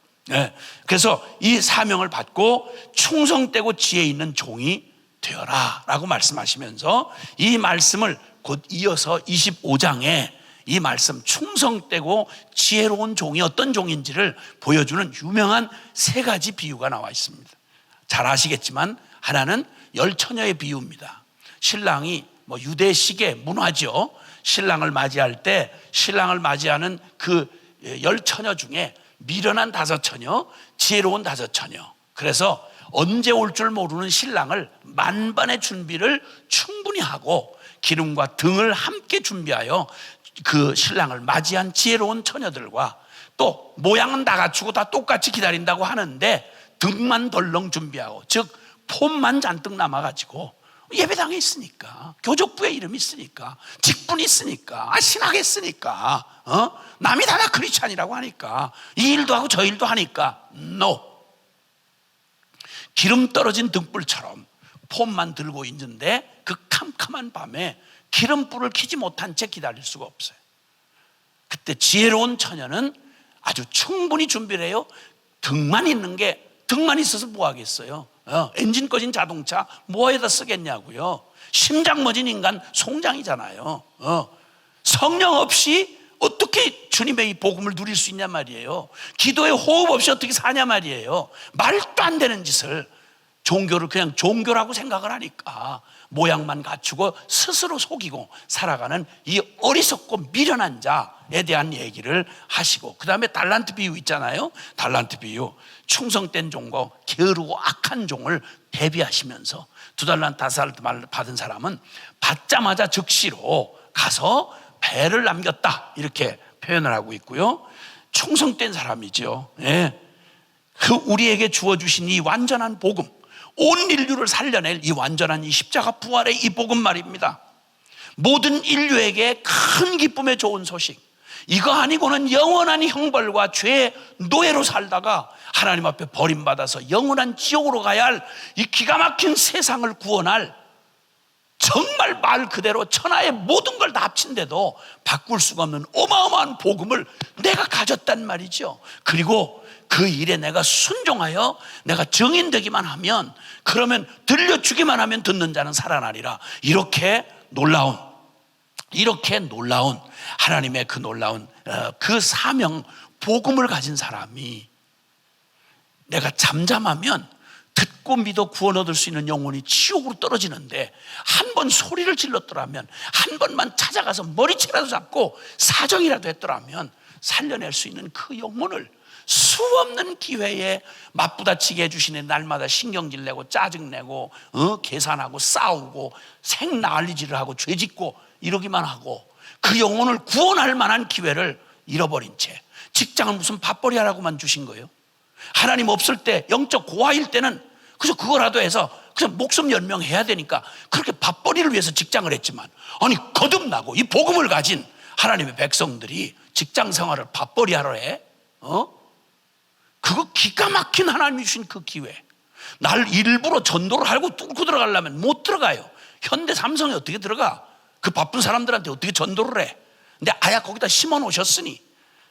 그래서 이 사명을 받고 충성되고 지혜 있는 종이 되어라 라고 말씀하시면서 이 말씀을 곧 이어서 25장에 이 말씀, 충성되고 지혜로운 종이 어떤 종인지를 보여주는 유명한 세 가지 비유가 나와 있습니다. 잘 아시겠지만 하나는 열처녀의 비유입니다. 신랑이 유대식의 문화죠. 신랑을 맞이할 때 신랑을 맞이하는 그 열처녀 중에 미련한 5처녀, 지혜로운 5처녀. 그래서 언제 올 줄 모르는 신랑을 만반의 준비를 충분히 하고 기름과 등을 함께 준비하여 그 신랑을 맞이한 지혜로운 처녀들과 또 모양은 다 갖추고 다 똑같이 기다린다고 하는데 등만 덜렁 준비하고, 즉 폼만 잔뜩 남아가지고 예배당에 있으니까, 교족부에 이름이 있으니까, 직분이 있으니까, 신학했으니까, 남이 다 크리스찬이라고 하니까 이 일도 하고 저 일도 하니까, no. 기름 떨어진 등불처럼 폼만 들고 있는데 그 캄캄한 밤에 기름불을 켜지 못한 채 기다릴 수가 없어요. 그때 지혜로운 처녀는 아주 충분히 준비를 해요. 등만 있는 게, 등만 있어서 뭐 하겠어요? 엔진 꺼진 자동차 뭐에다 쓰겠냐고요. 심장 멎은 인간 송장이잖아요. 성령 없이 어떻게 주님의 이 복음을 누릴 수 있냐 말이에요. 기도에 호흡 없이 어떻게 사냐 말이에요. 말도 안 되는 짓을, 종교를 그냥 종교라고 생각을 하니까 모양만 갖추고 스스로 속이고 살아가는 이 어리석고 미련한 자에 대한 얘기를 하시고, 그 다음에 달란트 비유 있잖아요. 달란트 비유, 충성된 종과 게으르고 악한 종을 대비하시면서 2달란트 5달란트 받은 사람은 받자마자 즉시로 가서 배를 남겼다, 이렇게 표현을 하고 있고요. 충성된 사람이죠. 예. 그 우리에게 주어주신 이 완전한 복음, 온 인류를 살려낼 이 완전한 이 십자가 부활의 이 복음 말입니다. 모든 인류에게 큰 기쁨의 좋은 소식, 이거 아니고는 영원한 형벌과 죄의 노예로 살다가 하나님 앞에 버림받아서 영원한 지옥으로 가야 할 이 기가 막힌 세상을 구원할, 정말 말 그대로 천하의 모든 걸 다 합친데도 바꿀 수가 없는 어마어마한 복음을 내가 가졌단 말이죠. 그리고 그 일에 내가 순종하여 내가 증인되기만 하면, 그러면 들려주기만 하면 듣는 자는 살아나리라. 이렇게 놀라운 하나님의 그 놀라운 그 사명 복음을 가진 사람이, 내가 잠잠하면 듣고 믿어 구원 얻을 수 있는 영혼이 지옥으로 떨어지는데, 한 번 소리를 질렀더라면, 한 번만 찾아가서 머리채라도 잡고 사정이라도 했더라면 살려낼 수 있는 그 영혼을 수없는 기회에 맞부다치게 해주시는, 날마다 신경질 내고 짜증내고 계산하고 싸우고 생난리질을 하고 죄짓고 이러기만 하고, 그 영혼을 구원할 만한 기회를 잃어버린 채 직장을 무슨 밥벌이 하라고만 주신 거예요. 하나님 없을 때, 영적 고아일 때는 그저 그거라도 해서 그냥 목숨 연명해야 되니까 그렇게 밥벌이를 위해서 직장을 했지만, 아니 거듭나고 이 복음을 가진 하나님의 백성들이 직장 생활을 밥벌이 하러 해? 그거 기가 막힌 하나님이 주신 그 기회, 날 일부러 전도를 하고 뚫고 들어가려면 못 들어가요. 현대 삼성에 어떻게 들어가? 그 바쁜 사람들한테 어떻게 전도를 해? 근데 아야 거기다 심어 놓으셨으니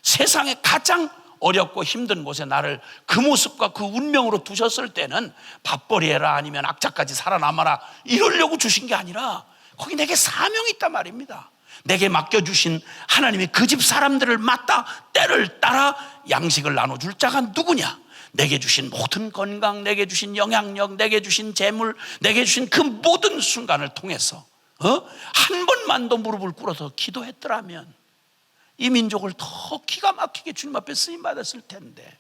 세상에 가장 어렵고 힘든 곳에 나를 그 모습과 그 운명으로 두셨을 때는 밥벌이 해라, 아니면 악착같이 살아남아라, 이러려고 주신 게 아니라 거기 내게 사명이 있단 말입니다. 내게 맡겨주신 하나님이 그 집 사람들을 맡아 때를 따라 양식을 나눠줄 자가 누구냐? 내게 주신 모든 건강, 내게 주신 영향력, 내게 주신 재물, 내게 주신 그 모든 순간을 통해서 한 번만 더 무릎을 꿇어서 기도했더라면 이 민족을 더 기가 막히게 주님 앞에 쓰임받았을 텐데,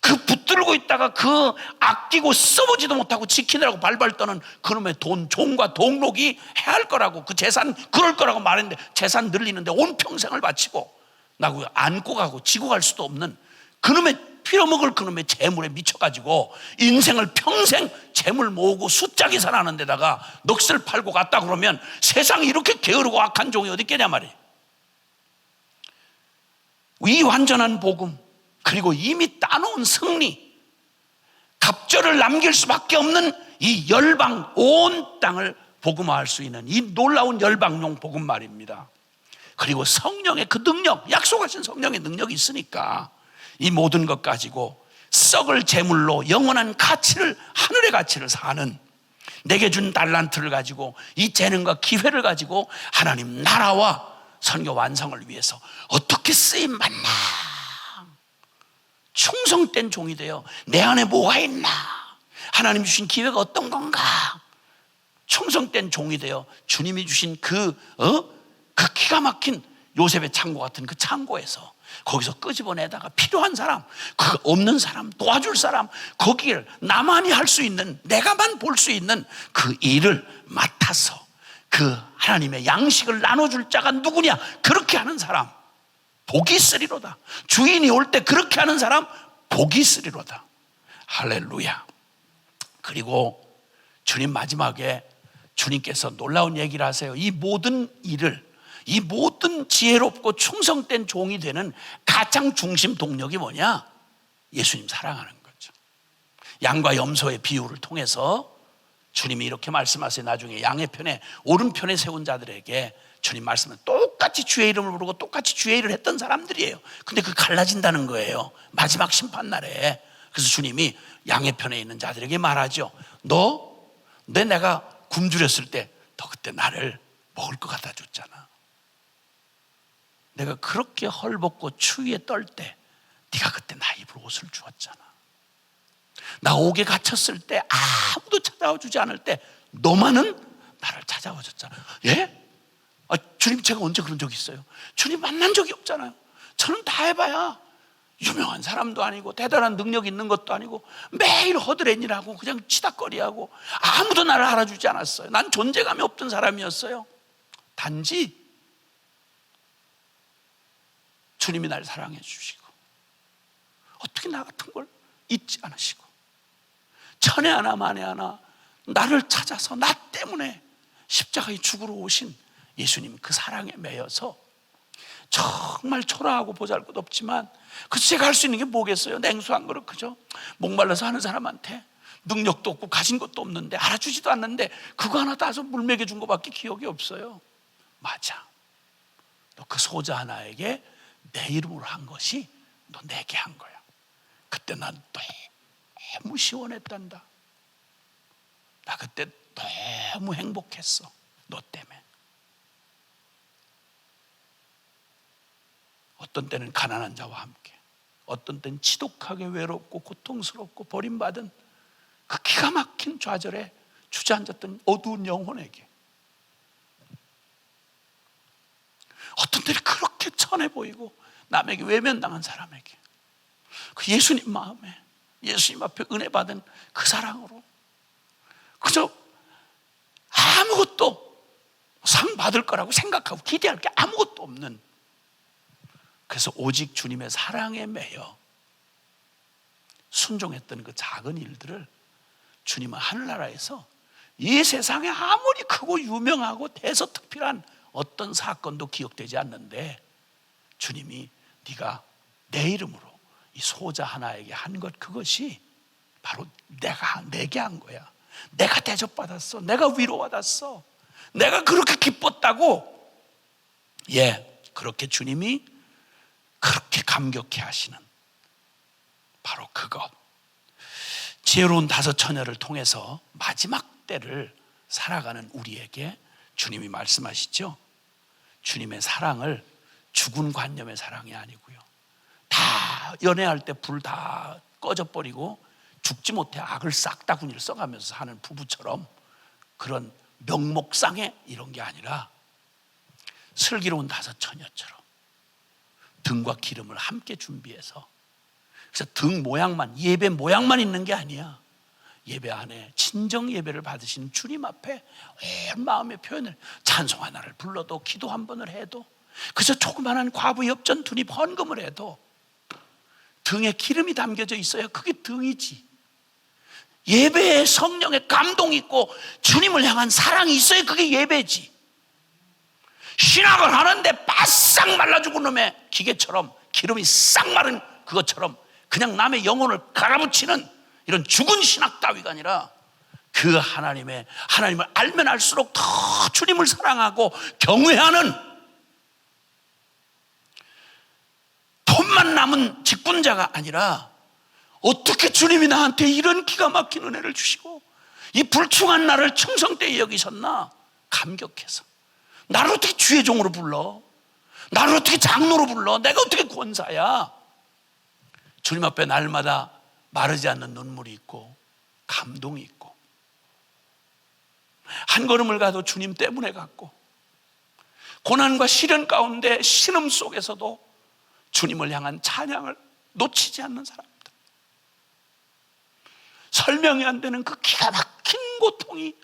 그 붙들고 있다가 그 아끼고 써보지도 못하고 지키느라고 발발 떠는 그놈의 돈, 종과 동록이 해야 할 거라고, 그 재산 그럴 거라고 말했는데, 재산 늘리는데 온 평생을 바치고 나고 안고 가고 지고 갈 수도 없는 그놈의 빌어먹을 그놈의 재물에 미쳐가지고 인생을 평생 재물 모으고 숫자 계산하는 데다가 넋을 팔고 갔다 그러면 세상에 이렇게 게으르고 악한 종이 어디 있겠냐 말이에요. 이 완전한 복음, 그리고 이미 따놓은 승리, 갑절을 남길 수밖에 없는 이 열방, 온 땅을 복음화할 수 있는 이 놀라운 열방용 복음 말입니다. 그리고 성령의 그 능력, 약속하신 성령의 능력이 있으니까 이 모든 것 가지고 썩을 재물로 영원한 가치를, 하늘의 가치를 사는, 내게 준 달란트를 가지고, 이 재능과 기회를 가지고 하나님 나라와 선교 완성을 위해서 어떻게 쓰임 받나, 충성된 종이 되어 내 안에 뭐가 있나, 하나님 주신 기회가 어떤 건가, 충성된 종이 되어 주님이 주신 그 기가 막힌 요셉의 창고 같은 그 창고에서 거기서 끄집어내다가 필요한 사람, 그 없는 사람, 도와줄 사람, 거기를 나만이 할 수 있는, 내가만 볼 수 있는 그 일을 맡아서 그 하나님의 양식을 나눠줄 자가 누구냐? 그렇게 하는 사람 복이 있으리로다. 주인이 올 때 그렇게 하는 사람 복이 있으리로다. 할렐루야. 그리고 주님 마지막에 주님께서 놀라운 얘기를 하세요. 이 모든 일을, 이 모든 지혜롭고 충성된 종이 되는 가장 중심 동력이 뭐냐? 예수님 사랑하는 거죠. 양과 염소의 비유를 통해서 주님이 이렇게 말씀하세요. 나중에 양의 편에 오른편에 세운 자들에게 주님 말씀은 똑같이 주의 이름을 부르고 똑같이 주의 일을 했던 사람들이에요. 근데 그 갈라진다는 거예요. 마지막 심판날에. 그래서 주님이 양의 편에 있는 자들에게 말하죠. 내가 굶주렸을 때 너 그때 나를 먹을 것 갖다 줬잖아. 내가 그렇게 헐벗고 추위에 떨 때 네가 그때 나 입을 옷을 주었잖아. 나 옥에 갇혔을 때 아무도 찾아와 주지 않을 때 너만은 나를 찾아와 줬잖아. 예? 주님 제가 언제 그런 적 있어요? 주님 만난 적이 없잖아요. 저는 다 해봐야 유명한 사람도 아니고 대단한 능력 있는 것도 아니고 매일 허드렛일하고 그냥 치닥거리하고 아무도 나를 알아주지 않았어요. 난 존재감이 없던 사람이었어요. 단지 주님이 날 사랑해 주시고 어떻게 나 같은 걸 잊지 않으시고 천에 하나 만에 하나 나를 찾아서 나 때문에 십자가에 죽으러 오신 예수님 그 사랑에 매여서 정말 초라하고 보잘것없지만 그래서 제가 할 수 있는 게 뭐겠어요? 냉수한 그릇, 그죠? 목말라서 하는 사람한테 능력도 없고 가진 것도 없는데 알아주지도 않는데 그거 하나 따서 물 먹여준 것밖에 기억이 없어요. 맞아. 너 그 소자 하나에게 내 이름으로 한 것이 너 내게 한 거야. 그때 난 너무 시원했단다. 나 그때 너무 행복했어. 너 때문에. 어떤 때는 가난한 자와 함께, 어떤 때는 지독하게 외롭고 고통스럽고 버림받은 그 기가 막힌 좌절에 주저앉았던 어두운 영혼에게, 어떤 때는 그렇게 천해 보이고 남에게 외면당한 사람에게 그 예수님 마음에, 예수님 앞에 은혜 받은 그 사랑으로 그저 아무것도 상 받을 거라고 생각하고 기대할 게 아무것도 없는, 그래서 오직 주님의 사랑에 매여 순종했던 그 작은 일들을 주님은 하늘나라에서 이 세상에 아무리 크고 유명하고 대서특필한 어떤 사건도 기억되지 않는데 주님이 네가 내 이름으로 이 소자 하나에게 한 것, 그것이 바로 내게 한 거야. 내가 대접받았어. 내가 위로받았어. 내가 그렇게 기뻤다고. 그렇게 주님이 그렇게 감격해 하시는 바로 그것. 지혜로운 다섯 처녀를 통해서 마지막 때를 살아가는 우리에게 주님이 말씀하시죠. 주님의 사랑을 죽은 관념의 사랑이 아니고요, 다 연애할 때 불 다 꺼져버리고 죽지 못해 악을 싹다구니를 써가면서 사는 부부처럼 그런 명목상의 이런 게 아니라 슬기로운 다섯 처녀처럼 등과 기름을 함께 준비해서, 그래서 등 모양만, 예배 모양만 있는 게 아니야. 예배 안에 진정 예배를 받으시는 주님 앞에 온 마음의 표현을, 찬송 하나를 불러도 기도 한 번을 해도 그저 조그만한 과부 엽전 두립 헌금을 해도 등에 기름이 담겨져 있어야 그게 등이지. 예배에 성령의 감동이 있고 주님을 향한 사랑이 있어야 그게 예배지. 신학을 하는데 바싹 말라 죽은 놈의 기계처럼 기름이 싹 마른 그것처럼 그냥 남의 영혼을 갈아붙이는 이런 죽은 신학 따위가 아니라 그 하나님을 알면 알수록 더 주님을 사랑하고 경외하는 돈만 남은 직분자가 아니라 어떻게 주님이 나한테 이런 기가 막힌 은혜를 주시고 이 불충한 나를 충성되이 여기셨나 감격해서, 나를 어떻게 주의 종으로 불러? 나를 어떻게 장로로 불러? 내가 어떻게 권사야? 주님 앞에 날마다 마르지 않는 눈물이 있고 감동이 있고, 한 걸음을 가도 주님 때문에 갔고, 고난과 시련 가운데 신음 속에서도 주님을 향한 찬양을 놓치지 않는 사람들, 설명이 안 되는 그 기가 막힌 고통이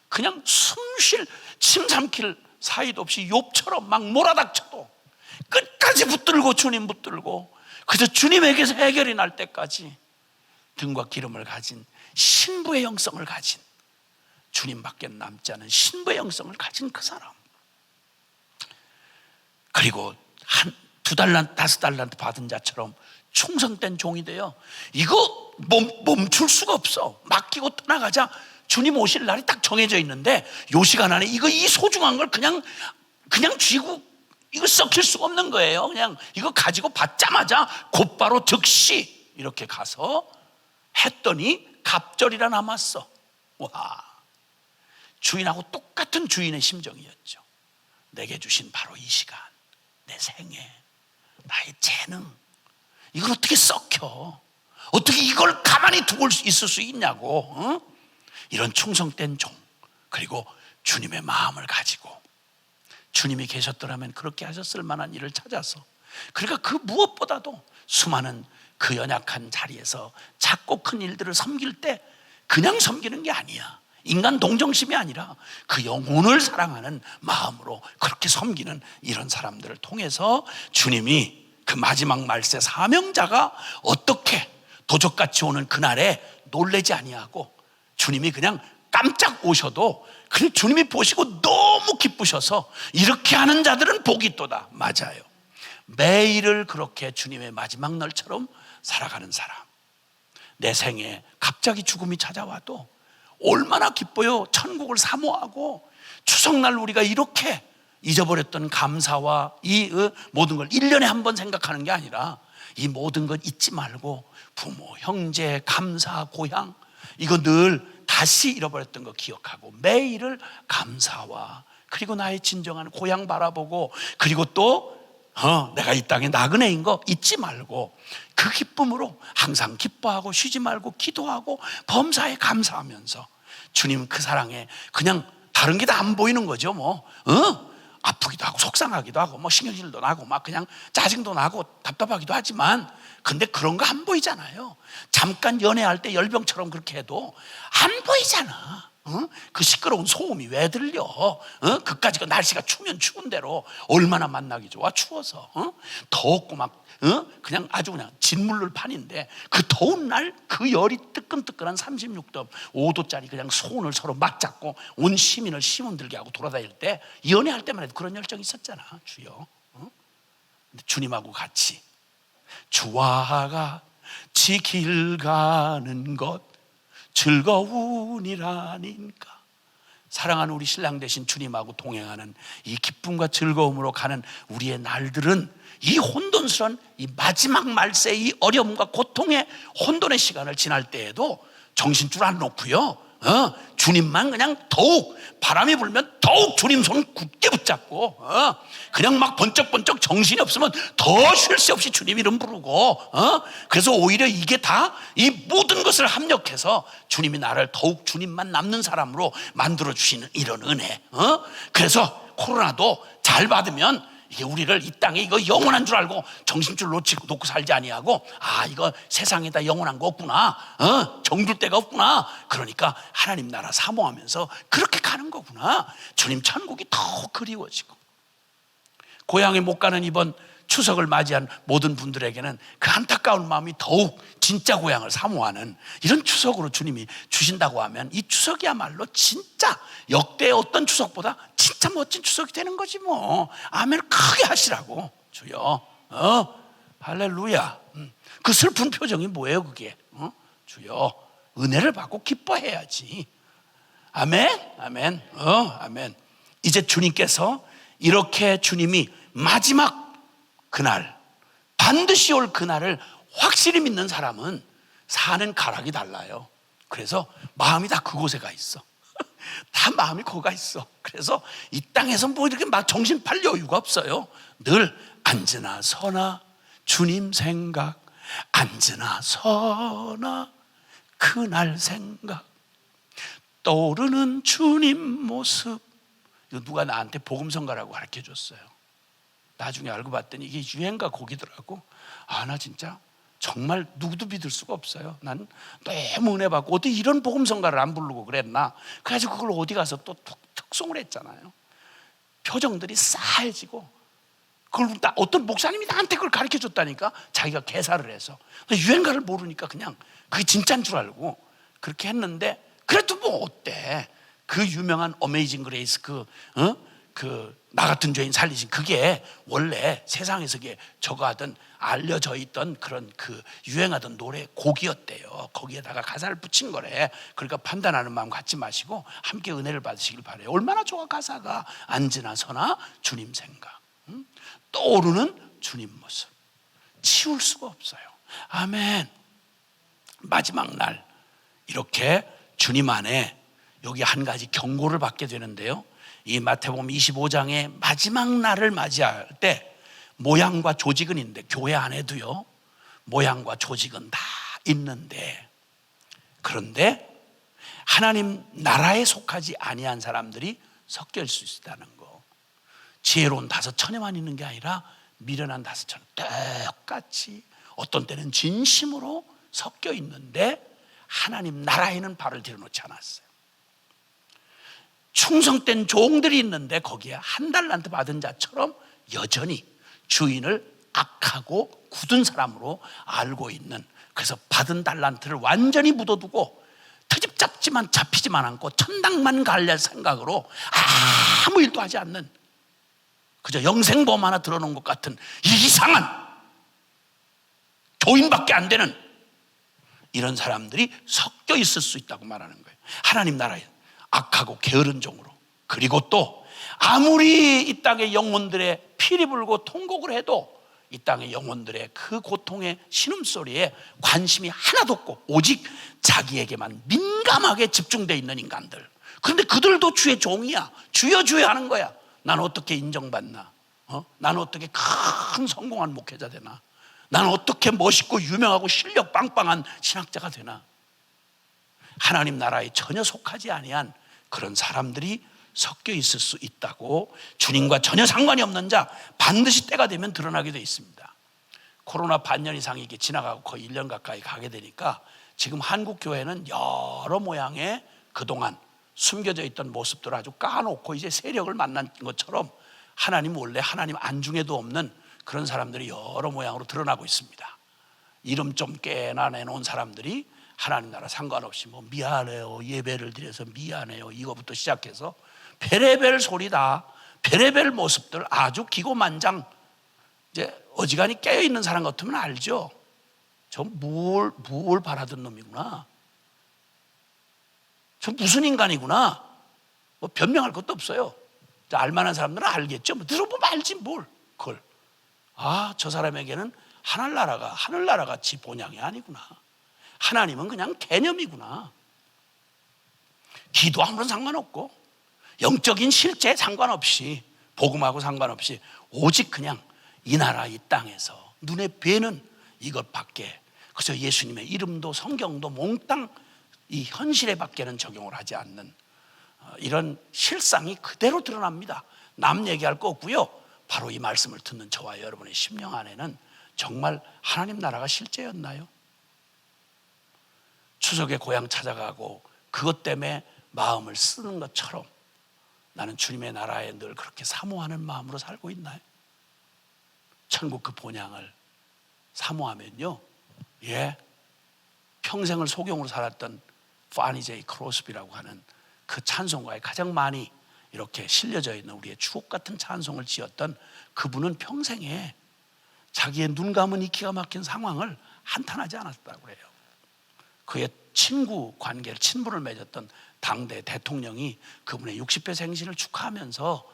그냥 숨쉴 침 삼킬 사이도 없이 욥처럼 막 몰아닥쳐도 끝까지 붙들고 주님 붙들고 그저 주님에게서 해결이 날 때까지 등과 기름을 가진 신부의 영성을 가진, 주님밖에 남지 않은 신부의 영성을 가진 그 사람, 그리고 한 2달란트 5달란트 받은 자처럼 충성된 종이 돼요. 이거 멈출 수가 없어. 맡기고 떠나가자 주님 오실 날이 딱 정해져 있는데 요 시간 안에 이 소중한 걸 그냥 쥐고 이거 썩힐 수가 없는 거예요. 그냥 이거 가지고 받자마자 곧바로 즉시 이렇게 가서 했더니 갑절이라 남았어. 와, 주인하고 똑같은 주인의 심정이었죠. 내게 주신 바로 이 시간, 내 생애, 나의 재능, 이걸 어떻게 썩혀? 어떻게 이걸 가만히 두고 있을 수 있냐고. 어? 이런 충성된 종, 그리고 주님의 마음을 가지고 주님이 계셨더라면 그렇게 하셨을 만한 일을 찾아서, 그러니까 그 무엇보다도 수많은 그 연약한 자리에서 작고 큰 일들을 섬길 때 그냥 섬기는 게 아니야. 인간 동정심이 아니라 그 영혼을 사랑하는 마음으로 그렇게 섬기는 이런 사람들을 통해서 주님이 그 마지막 말세 사명자가 어떻게 도적같이 오는 그날에 놀라지 아니하고 주님이 그냥 깜짝 오셔도 그냥 주님이 보시고 너무 기쁘셔서 이렇게 하는 자들은 복이 있도다. 맞아요. 매일을 그렇게 주님의 마지막 날처럼 살아가는 사람, 내 생에 갑자기 죽음이 찾아와도 얼마나 기뻐요. 천국을 사모하고 추석날 우리가 이렇게 잊어버렸던 감사와 이 모든 걸 1년에 한 번 생각하는 게 아니라 이 모든 것 잊지 말고 부모, 형제, 감사, 고향, 이거 늘 다시 잃어버렸던 거 기억하고 매일을 감사와, 그리고 나의 진정한 고향 바라보고, 그리고 또 내가 이 땅에 나그네인 거 잊지 말고 그 기쁨으로 항상 기뻐하고 쉬지 말고 기도하고 범사에 감사하면서 주님 그 사랑에 그냥 다른 게 다 안 보이는 거죠. 아프기도 하고 속상하기도 하고 신경질도 나고 막 그냥 짜증도 나고 답답하기도 하지만, 근데 그런 거 안 보이잖아요. 잠깐 연애할 때 열병처럼 그렇게 해도 안 보이잖아. 그 시끄러운 소음이 왜 들려? 그까지 그 날씨가 추면 추운 대로 얼마나 만나기 좋아. 추워서 덥고 막 그냥 아주 그냥 진물을 판인데 그 더운 날 그 열이 뜨끈뜨끈한 36도 5도짜리 그냥 손을 서로 맞잡고 온 시민을 심은들게 하고 돌아다닐 때, 연애할 때만 해도 그런 열정이 있었잖아. 주여. 근데 주님하고 같이 주와 같이 길 가는 것 즐거우니라니까. 사랑하는 우리 신랑 되신 주님하고 동행하는 이 기쁨과 즐거움으로 가는 우리의 날들은 이 혼돈스러운 이 마지막 말세 이 어려움과 고통의 혼돈의 시간을 지날 때에도 정신줄 안 놓고요, 주님만 그냥 더욱, 바람이 불면 더욱 주님 손 굳게 붙잡고 그냥 막 번쩍번쩍 정신이 없으면 더 쉴 새 없이 주님 이름 부르고 그래서 오히려 이게 다 이 모든 것을 합력해서 주님이 나를 더욱 주님만 남는 사람으로 만들어 주시는 이런 은혜. 그래서 코로나도 잘 받으면 이게 우리를 이 땅에 이거 영원한 줄 알고 정신줄 놓고 살지 아니하고, 이거 세상에다 영원한 거 없구나, 정줄 데가 없구나, 그러니까 하나님 나라 사모하면서 그렇게 가는 거구나. 주님 천국이 더 그리워지고, 고향에 못 가는 이번 추석을 맞이한 모든 분들에게는 그 안타까운 마음이 더욱 진짜 고향을 사모하는 이런 추석으로 주님이 주신다고 하면 이 추석이야말로 진짜 역대 어떤 추석보다 진짜 멋진 추석이 되는 거지 뭐. 아멘을 크게 하시라고. 주여. 할렐루야. 그 슬픈 표정이 뭐예요 그게? 주여. 은혜를 받고 기뻐해야지. 아멘. 아멘. 아멘. 이제 주님께서 이렇게 주님이 마지막 그날, 반드시 올 그날을 확실히 믿는 사람은 사는 가락이 달라요. 그래서 마음이 다 그곳에 가 있어. 다 마음이 거가 있어. 그래서 이 땅에서 뭐 이렇게 막 정신 팔 여유가 없어요. 늘 앉으나 서나 주님 생각, 앉으나 서나 그날 생각, 떠오르는 주님 모습, 이거 누가 나한테 복음성가라고 가르쳐 줬어요. 나중에 알고 봤더니 이게 유행가 곡이더라고. 나 진짜 정말 누구도 믿을 수가 없어요. 난 너무 은혜 받고 어떻게 이런 복음성가를 안 부르고 그랬나. 그래가지고 그걸 어디 가서 또 특송을 했잖아요. 표정들이 싸해지고, 그걸 어떤 목사님이 나한테 그걸 가르쳐 줬다니까. 자기가 개사를 해서 유행가를 모르니까 그냥 그게 진짜인 줄 알고 그렇게 했는데, 그래도 뭐 어때. 그 유명한 어메이징 그레이스, 나 같은 죄인 살리신, 그게 원래 세상에서 저거 하던 알려져 있던 그런 유행하던 노래 곡이었대요. 거기에다가 가사를 붙인 거래. 그러니까 판단하는 마음 갖지 마시고 함께 은혜를 받으시길 바래요. 얼마나 좋아. 가사가 앉으나 서나 주님 생각, 떠오르는 주님 모습, 치울 수가 없어요. 아멘. 마지막 날 이렇게 주님 안에 여기 한 가지 경고를 받게 되는데요, 이 마태복음 25장의 마지막 날을 맞이할 때 모양과 조직은 있는데, 교회 안에도요 모양과 조직은 다 있는데, 그런데 하나님 나라에 속하지 아니한 사람들이 섞여 있을 수 있다는 거. 지혜로운 5천여만 있는 게 아니라 미련한 5천여 똑같이 어떤 때는 진심으로 섞여 있는데 하나님 나라에는 발을 들여놓지 않았어요. 충성된 종들이 있는데 거기에 한 달란트 받은 자처럼 여전히 주인을 악하고 굳은 사람으로 알고 있는, 그래서 받은 달란트를 완전히 묻어두고 트집 잡지만 잡히지만 않고 천당만 갈래 생각으로 아무 일도 하지 않는, 그저 영생보험 하나 들어놓은 것 같은 이상한 교인밖에 안 되는 이런 사람들이 섞여 있을 수 있다고 말하는 거예요. 하나님 나라에 악하고 게으른 종으로. 그리고 또 아무리 이 땅의 영혼들의 피리 불고 통곡을 해도 이 땅의 영혼들의 그 고통의 신음소리에 관심이 하나도 없고 오직 자기에게만 민감하게 집중되어 있는 인간들. 그런데 그들도 주의 종이야. 주여 주여 하는 거야. 난 어떻게 인정받나? 나는 어떻게 큰 성공한 목회자 되나? 나는 어떻게 멋있고 유명하고 실력 빵빵한 신학자가 되나? 하나님 나라에 전혀 속하지 아니한 그런 사람들이 섞여 있을 수 있다고, 주님과 전혀 상관이 없는 자 반드시 때가 되면 드러나게 돼 있습니다. 코로나 반년 이상이 이게 지나가고 거의 1년 가까이 가게 되니까 지금 한국 교회는 여러 모양의 그동안 숨겨져 있던 모습들을 아주 까놓고 이제 세력을 만난 것처럼 하나님 원래 하나님 안중에도 없는 그런 사람들이 여러 모양으로 드러나고 있습니다. 이름 좀 깨나 내놓은 사람들이 하나님 나라 상관없이 뭐 미안해요, 예배를 드려서 미안해요, 이거부터 시작해서 베레벨 소리다, 베레벨 모습들, 아주 기고만장. 이제 어지간히 깨어있는 사람 같으면 알죠. 저 뭘 바라던 놈이구나, 저 무슨 인간이구나, 뭐 변명할 것도 없어요. 알만한 사람들은 알겠죠. 뭐 들어보면 알지 뭘. 그걸 저 사람에게는 하늘나라같이 본향이 아니구나. 하나님은 그냥 개념이구나. 기도 아무런 상관없고 영적인 실제에 상관없이 복음하고 상관없이 오직 그냥 이 나라 이 땅에서 눈에 뵈는 이것밖에. 그래서 예수님의 이름도 성경도 몽땅 이 현실에 밖에는 적용을 하지 않는 이런 실상이 그대로 드러납니다. 남 얘기할 거 없고요. 바로 이 말씀을 듣는 저와 여러분의 심령 안에는 정말 하나님 나라가 실제였나요? 추석에 고향 찾아가고 그것 때문에 마음을 쓰는 것처럼 나는 주님의 나라에 늘 그렇게 사모하는 마음으로 살고 있나요? 천국 그 본향을 사모하면요, 평생을 소경으로 살았던 파니 제이 크로스비라고 하는 그 찬송가에 가장 많이 이렇게 실려져 있는 우리의 추억 같은 찬송을 지었던 그분은 평생에 자기의 눈 감은 이 기가 막힌 상황을 한탄하지 않았다고 해요. 그의 친구 관계를, 친분을 맺었던 당대 대통령이 그분의 60회 생신을 축하하면서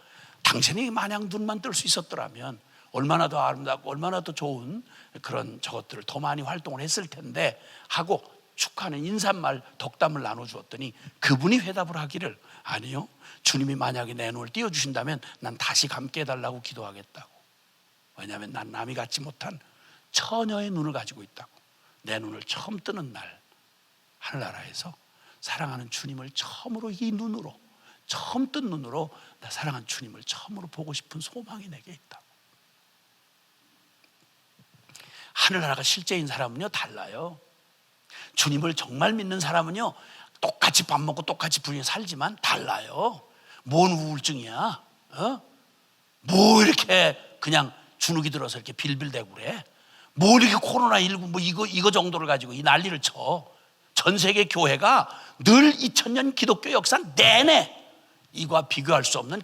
당신이 만약 눈만 뜰 수 있었더라면 얼마나 더 아름답고 얼마나 더 좋은 그런 저것들을 더 많이 활동을 했을 텐데 하고 축하하는 인사말 덕담을 나눠주었더니 그분이 회답을 하기를, 아니요, 주님이 만약에 내 눈을 띄워주신다면 난 다시 감게 해달라고 기도하겠다고. 왜냐하면 난 남이 갖지 못한 처녀의 눈을 가지고 있다고. 내 눈을 처음 뜨는 날 하늘나라에서 사랑하는 주님을 처음으로 이 눈으로 처음 뜬 눈으로 나 사랑하는 주님을 처음으로 보고 싶은 소망이 내게 있다. 하늘나라가 실제인 사람은요 달라요. 주님을 정말 믿는 사람은요 똑같이 밥 먹고 똑같이 분위기 살지만 달라요. 뭔 우울증이야? 뭐 이렇게 그냥 주눅이 들어서 이렇게 빌빌대고 그래? 뭐 이렇게 코로나19 뭐 이거 정도를 가지고 이 난리를 쳐? 전 세계 교회가 늘 2000년 기독교 역사 내내 이와 비교할 수 없는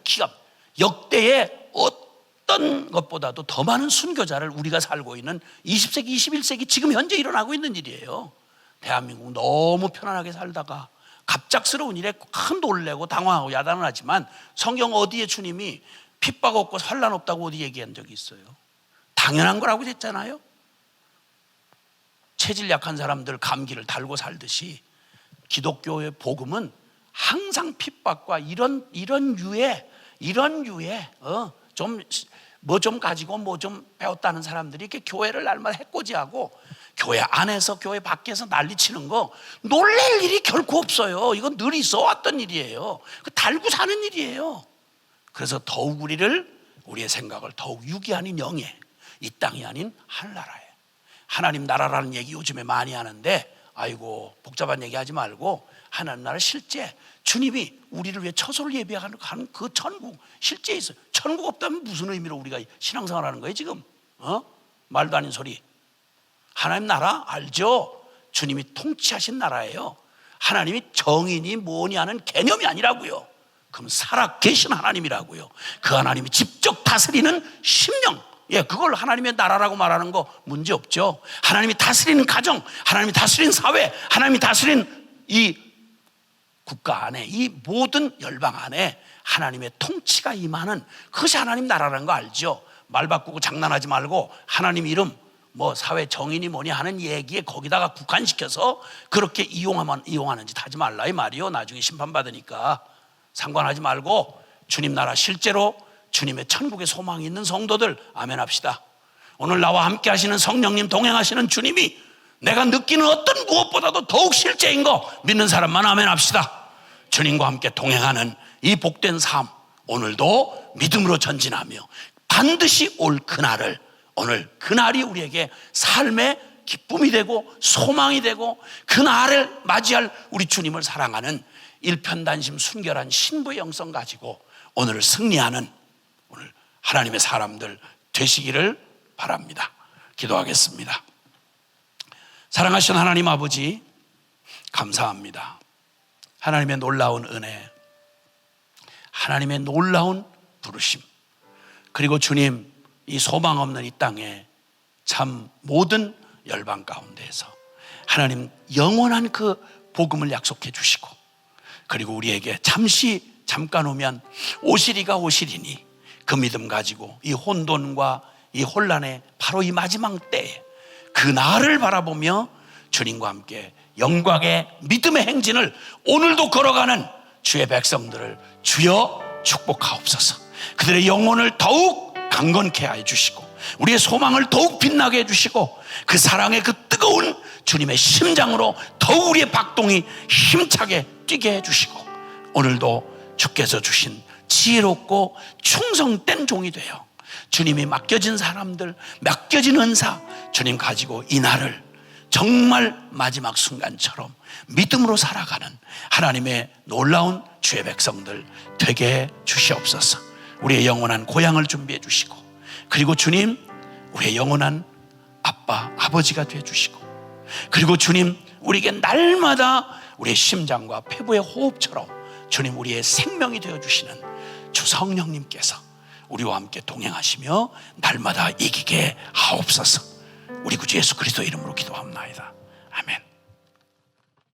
역대의 어떤 것보다도 더 많은 순교자를 우리가 살고 있는 20세기, 21세기 지금 현재 일어나고 있는 일이에요. 대한민국 너무 편안하게 살다가 갑작스러운 일에 큰 놀래고 당황하고 야단을 하지만 성경 어디에 주님이 핍박 없고 환난 없다고 어디 얘기한 적이 있어요? 당연한 거라고 했잖아요. 체질 약한 사람들 감기를 달고 살듯이 기독교의 복음은 항상 핍박과 이런 유에 좀 가지고 뭐 좀 배웠다는 사람들이 이렇게 교회를 날마다 해코지하고 교회 안에서 교회 밖에서 난리치는 거 놀랄 일이 결코 없어요. 이건 늘 있어 왔던 일이에요. 달고 사는 일이에요. 그래서 더욱 우리의 생각을 더욱 유기하는 영예, 이 땅이 아닌 하늘나라에, 하나님 나라라는 얘기 요즘에 많이 하는데 아이고 복잡한 얘기 하지 말고 하나님 나라 실제 주님이 우리를 위해 처소를 예비하는 그 천국 실제 있어요. 천국 없다면 무슨 의미로 우리가 신앙생활 하는 거예요 지금? 말도 아닌 소리. 하나님 나라 알죠? 주님이 통치하신 나라예요. 하나님이 정인이 뭐니 하는 개념이 아니라고요. 그럼 살아계신 하나님이라고요. 그 하나님이 직접 다스리는 심령, 그걸 하나님의 나라라고 말하는 거 문제 없죠. 하나님이 다스리는 가정, 하나님이 다스리는 사회, 하나님이 다스리는 이 국가 안에, 이 모든 열방 안에 하나님의 통치가 임하는 그것이 하나님 나라라는 거 알죠? 말 바꾸고 장난하지 말고 하나님 이름 뭐 사회 정인이 뭐니 하는 얘기에 거기다가 국한시켜서 그렇게 이용하는 짓 하지 말라 이 말이요. 나중에 심판받으니까 상관하지 말고 주님 나라 실제로 주님의 천국의 소망이 있는 성도들 아멘 합시다. 오늘 나와 함께 하시는 성령님 동행하시는 주님이 내가 느끼는 어떤 무엇보다도 더욱 실제인 거 믿는 사람만 아멘 합시다. 주님과 함께 동행하는 이 복된 삶 오늘도 믿음으로 전진하며 반드시 올 그날을, 오늘 그날이 우리에게 삶의 기쁨이 되고 소망이 되고 그날을 맞이할 우리 주님을 사랑하는 일편단심 순결한 신부의 영성 가지고 오늘을 승리하는 오늘 하나님의 사람들 되시기를 바랍니다. 기도하겠습니다. 사랑하신 하나님 아버지 감사합니다. 하나님의 놀라운 은혜, 하나님의 놀라운 부르심, 그리고 주님 이 소망 없는 이 땅에 참 모든 열방 가운데에서 하나님 영원한 그 복음을 약속해 주시고 그리고 우리에게 잠깐 오면 오시리가 오시리니 그 믿음 가지고 이 혼돈과 이 혼란의 바로 이 마지막 때에 그 날을 바라보며 주님과 함께 영광의 믿음의 행진을 오늘도 걸어가는 주의 백성들을 주여 축복하옵소서. 그들의 영혼을 더욱 강건케 해주시고 우리의 소망을 더욱 빛나게 해주시고 그 사랑의 그 뜨거운 주님의 심장으로 더욱 우리의 박동이 힘차게 뛰게 해주시고 오늘도 주께서 주신 지혜롭고 충성된 종이 되어 주님이 맡겨진 사람들, 맡겨진 은사 주님 가지고 이 날을 정말 마지막 순간처럼 믿음으로 살아가는 하나님의 놀라운 주의 백성들 되게 주시옵소서. 우리의 영원한 고향을 준비해 주시고 그리고 주님 우리의 영원한 아빠, 아버지가 되어 주시고 그리고 주님 우리에게 날마다 우리의 심장과 폐부의 호흡처럼 주님 우리의 생명이 되어 주시는 주 성령님께서 우리와 함께 동행하시며 날마다 이기게 하옵소서. 우리 구주 예수 그리스도 이름으로 기도합나이다. 아멘.